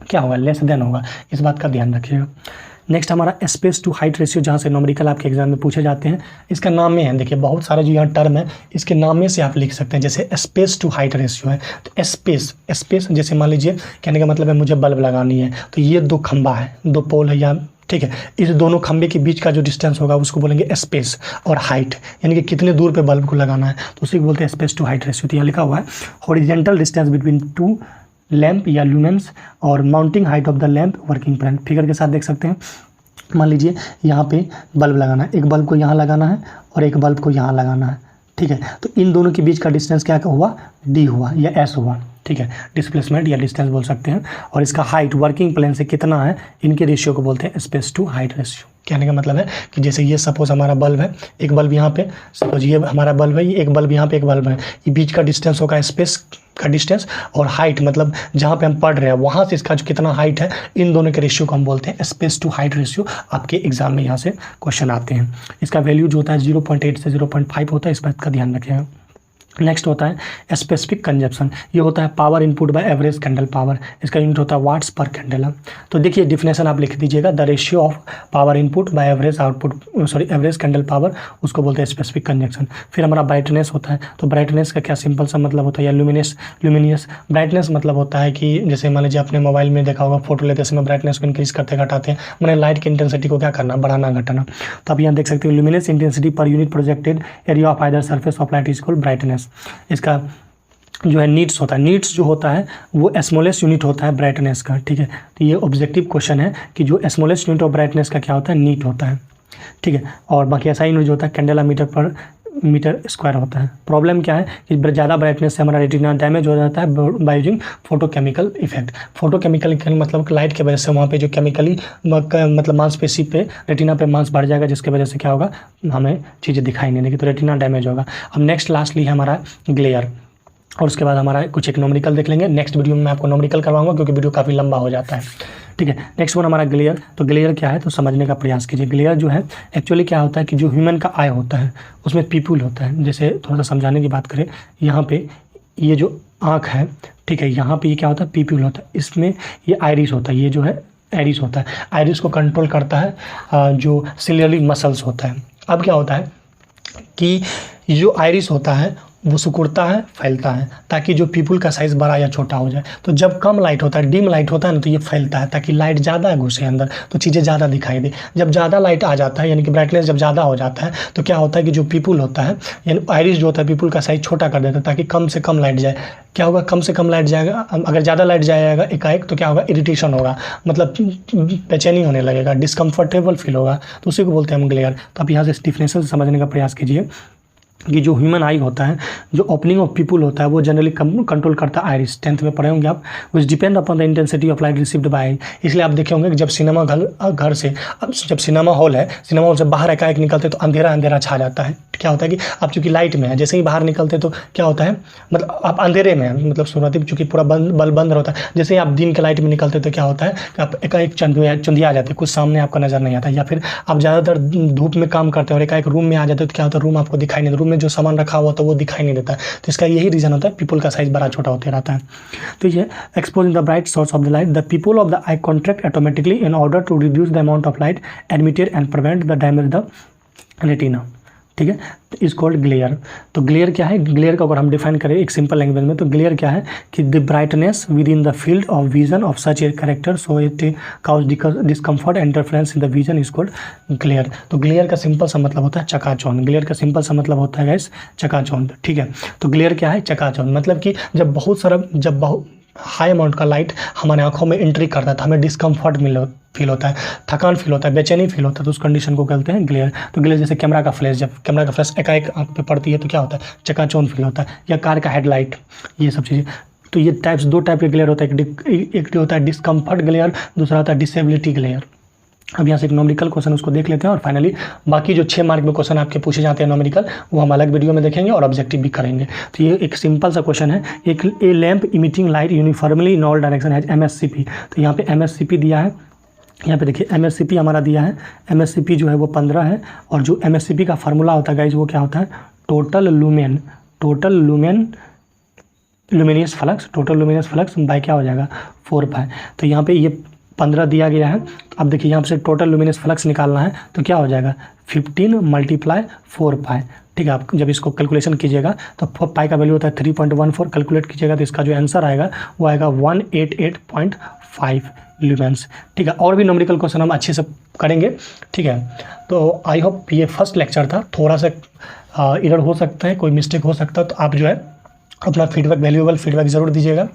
क्या होगा, लेस देन होगा। इस बात का ध्यान रखिएगा। नेक्स्ट हमारा स्पेस टू हाइट रेशियो, जहाँ से नॉमेरिकल आपके एग्जाम में पूछे जाते हैं। इसका नाम में है, देखिए बहुत सारे जो यहाँ टर्म है इसके नाम में से आप लिख सकते हैं। जैसे स्पेस टू हाइट रेशियो है, तो स्पेस जैसे मान लीजिए कहने का मतलब है मुझे बल्ब लगानी है, तो ये 2 खंबा है, 2 पोल है, या ठीक है, इस दोनों खंबे के बीच का जो डिस्टेंस होगा उसको बोलेंगे स्पेस। और हाइट यानी कि कितने दूर पे बल्ब को लगाना है, तो उसी को बोलते हैं स्पेस टू हाइट रेशियो। तो यहाँ लिखा हुआ है हॉरिजेंटल डिस्टेंस बिटवीन 2 लैंप या ल्यूमेंस और mounting height of the lamp working plan. Figure के साथ देख सकते हैं। मान लीजिए यहाँ पे बल्ब लगाना है, एक बल्ब को यहाँ लगाना है और एक बल्ब को यहाँ लगाना है, ठीक है। तो इन दोनों के बीच का डिस्टेंस क्या हुआ, डी हुआ या एस हुआ, ठीक है, डिस्प्लेसमेंट या डिस्टेंस बोल सकते हैं। और इसका हाइट वर्किंग प्लेन से कितना है, इनके रेशियो को बोलते हैं स्पेस टू हाइट रेशियो। कहने का मतलब है कि जैसे ये सपोज हमारा बल्ब है, एक बल्ब यहाँ पे, सपोज ये हमारा बल्ब है, ये एक बल्ब यहाँ पे, एक बल्ब है, ये बीच का डिस्टेंस होगा स्पेस का डिस्टेंस, और हाइट मतलब जहाँ पे हम पढ़ रहे हैं वहाँ से इसका जो कितना हाइट है, इन दोनों के रेशियो को हम बोलते हैं स्पेस टू हाइट रेशियो। आपके एग्जाम में यहाँ से क्वेश्चन आते हैं। इसका वैल्यू जो होता है 0.8 से 0.5 होता है, इस बात का ध्यान रखिएगा। नेक्स्ट होता है स्पेसिफिक कंजप्शन, ये होता है power input by average candle power, इसका यूनिट होता है वाट्स पर कैंडल। तो देखिए डिफिनेशन आप लिख दीजिएगा, the ratio of power input by average output, average candle power, उसको बोलते हैं स्पेसिफिक कंजप्शन। फिर हमारा ब्राइटनेस होता है, तो ब्राइटनेस का क्या सिंपल सा मतलब होता है, या लुमिनियस ब्राइटनेस मतलब होता है कि जैसे मान लीजिए आपने मोबाइल में देखा होगा, फोटो लेते समय ब्राइटनेस को इंक्रीज करते घटाते हैं, मैंने लाइट की इंटेंसिटी को क्या करना, बढ़ाना घटाना। तो आप यहाँ देख सकते हो luminous intensity per unit projected area of either surface of light is called brightness. इसका जो है नीट्स होता है, नीट्स जो होता है वो स्मॉलेस्ट यूनिट होता है ब्राइटनेस का, ठीक है। तो ये ऑब्जेक्टिव क्वेश्चन है कि जो स्मॉलेस्ट यूनिट ऑफ ब्राइटनेस का क्या होता है, नीट होता है, ठीक है। और बाकी ऐसा यूनिट जो होता है कैंडेला मीटर पर मीटर स्क्वायर होता है। प्रॉब्लम क्या है कि ज़्यादा ब्राइटनेस से हमारा रेटिना डैमेज हो जाता है by using photochemical effect. Photochemical मतलब लाइट की वजह से वहाँ पे जो केमिकली मतलब मांसपेशी पे रेटिना पे मांस बढ़ जाएगा, जिसकी वजह से क्या होगा, हमें चीज़ें दिखाई नहीं देगी, तो रेटिना डैमेज होगा। अब नेक्स्ट लास्टली है हमारा ग्लेयर, और उसके बाद हमारा कुछ एक नॉमेरिकल देख लेंगे। नेक्स्ट वीडियो में मैं आपको नॉमेरिकल करवाऊंगा क्योंकि वीडियो काफ़ी लंबा हो जाता है, ठीक है। नेक्स्ट वन हमारा ग्लेयर। तो ग्लेयर क्या है, तो समझने का प्रयास कीजिए। ग्लेयर जो है एक्चुअली क्या होता है कि जो ह्यूमन का आई होता है उसमें पीपुल होता है। जैसे थोड़ा सा समझाने की बात करें, यहाँ पे ये जो आँख है, ठीक है, यहाँ पे ये क्या होता है, पीपुल होता है, इसमें ये आइरिस होता है, ये जो है आइरिस होता है। आइरिस को कंट्रोल करता है जो सिलियरी मसल्स होता है। अब क्या होता है कि जो आइरिस होता है वो सिकुड़ता है, फैलता है, ताकि जो पीपुल का साइज़ बड़ा या छोटा हो जाए। तो जब कम लाइट होता है, डिम लाइट होता है ना, तो ये फैलता है ताकि लाइट ज़्यादा घुसे अंदर, तो चीज़ें ज़्यादा दिखाई दे। जब ज़्यादा लाइट आ जाता है, यानी कि ब्राइटनेस जब ज़्यादा हो जाता है, तो क्या होता है कि जो पीपुल होता है, यानी आइरिस जो होता है, पीपुल का साइज़ छोटा कर देता है ताकि कम से कम लाइट जाए। क्या होगा, कम से कम लाइट जाएगा, अगर ज़्यादा लाइट जाएगा एकाएक तो क्या होगा, इरिटेशन होगा, मतलब बेचैनी होने लगेगा, डिस्कम्फर्टेबल फील होगा, तो उसी को बोलते हैं हम ग्लेयर। तो आप यहाँ से इस डिफिनेशन से समझने का प्रयास कीजिए कि जो ह्यूमन आई होता है, जो ओपनिंग ऑफ पीपुल होता है, वो जनरली कंट्रोल करता है आइरिस। 10th में पढ़े होंगे आप, विच depend upon the intensity of light received by. इसलिए आप देखे होंगे कि जब सिनेमा घर से, जब सिनेमा हॉल है, सिनेमा हॉल से बाहर एकाएक निकलते तो अंधेरा छा जाता है। क्या होता है कि आप चूँकि लाइट में है, जैसे ही बाहर निकलते तो क्या होता है, मतलब आप अंधेरे में हैं, मतलब शुरुआती चूँकि पूरा बल्ब बंद होता है, जैसे ही आप दिन के लाइट में निकलते तो क्या होता है कि आप एकाएक चंदिया जाते, कुछ सामने आपका नज़र नहीं आता। या फिर आप ज़्यादातर धूप में काम करते हैं और एकाएक रूम में आ जाते तो क्या होता है, रूम आपको दिखाई नहीं देता, रूम में जो सामान रखा हुआ तो वो दिखाई नहीं देता। तो इसका यही रीज़न होता है, पीपुल का साइज़ बड़ा छोटा होते रहता है। तो ये exposing the bright source of the light, the pupil of the eye contract automatically in order to reduce the amount of light admitted and prevent the damage the retina. ठीक है, तो इज कॉल्ड ग्लेयर। तो glare क्या है, glare का अगर हम define करें एक सिंपल लैंग्वेज में, तो ग्लेयर क्या है कि the brightness within the field of vision of such a character so it cause discomfort and interference in the vision is called glare. तो ग्लेयर का सिंपल सा मतलब होता है चकाचौंध। ग्लेयर का सिंपल सा मतलब होता है गाइस चकाचौंध। ठीक है, तो ग्लेयर क्या है, चकाचौंध। मतलब कि जब बहुत हाई अमाउंट का लाइट हमारे आंखों में एंट्री करता है तो हमें डिस्कम्फर्ट फील होता है, थकान फील होता है, बेचैनी फील होता है, तो उस कंडीशन को कहते हैं ग्लेयर। तो ग्लेयर जैसे कैमरा का फ्लैश, जब कैमरा का फ्लैश एकाएक आंख पे पड़ती है तो क्या होता है, चकाचौंध फील होता है, या कार का हेडलाइट, ये सब चीज़ें। तो ये दो टाइप के ग्लेयर होता है, एक होता है डिस्कम्फर्ट ग्लेयर, दूसरा होता है डिसेबिलिटी ग्लेयर। अब यहाँ से एक नॉमेरिकल क्वेश्चन उसको देख लेते हैं और फाइनली बाकी जो 6 मार्क में क्वेश्चन आपके पूछे जाते हैं नॉमेरिकल, वो हम अलग वीडियो में देखेंगे और ऑब्जेक्टिव भी करेंगे। तो ये एक सिंपल सा क्वेश्चन है, एक ए lamp emitting light uniformly in all direction has MSCP। तो यहाँ पे MSCP दिया है, यहाँ पे देखिए MSCP हमारा दिया है, MSCP जो है वो 15 है, और जो MSCP का फार्मूला होता है गाइज वो क्या होता है, टोटल लुमिनियस फ्लक्स बाय क्या हो जाएगा 4π। तो यहाँ पे ये 15 दिया गया है। अब देखिए यहाँ से टोटल लुमिनस फ्लक्स निकालना है तो क्या हो जाएगा 15 × 4π। ठीक है, आप जब इसको कैलकुलेशन कीजिएगा तो पाई का वैल्यू होता है 3.14, कैलकुलेट कीजिएगा तो इसका जो आंसर आएगा वो आएगा 188.5 ल्यूमेंस। ठीक है, और भी न्यूमेरिकल क्वेश्चन हम अच्छे से करेंगे। ठीक है, तो आई होप ये फर्स्ट लेक्चर था, थोड़ा सा एरर हो सकता है, कोई मिस्टेक हो सकता है, तो आप जो है अपना फीडबैक, वैल्यूएबल फीडबैक ज़रूर दीजिएगा।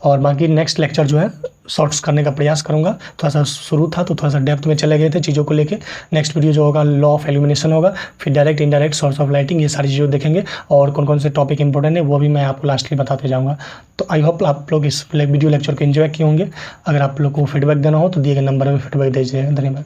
और बाकी नेक्स्ट लेक्चर जो है शॉर्ट्स करने का प्रयास करूंगा। थोड़ा सा शुरू था तो थोड़ा सा डेप्थ में चले गए थे चीज़ों को लेके। नेक्स्ट वीडियो जो होगा लॉ ऑफ एल्यूमिनेशन होगा, फिर direct indirect source of lighting, ये सारी चीज़ें देखेंगे और कौन कौन से टॉपिक इंपॉर्टेंट है वो भी मैं आपको लास्टली बताते जाऊँगा। तो आई होप आप लोग इस वीडियो लेक्चर को एंजॉय किए होंगे। अगर आप लोग को फीडबैक देना हो तो दिए गए नंबर में फीडबैक दीजिए। धन्यवाद।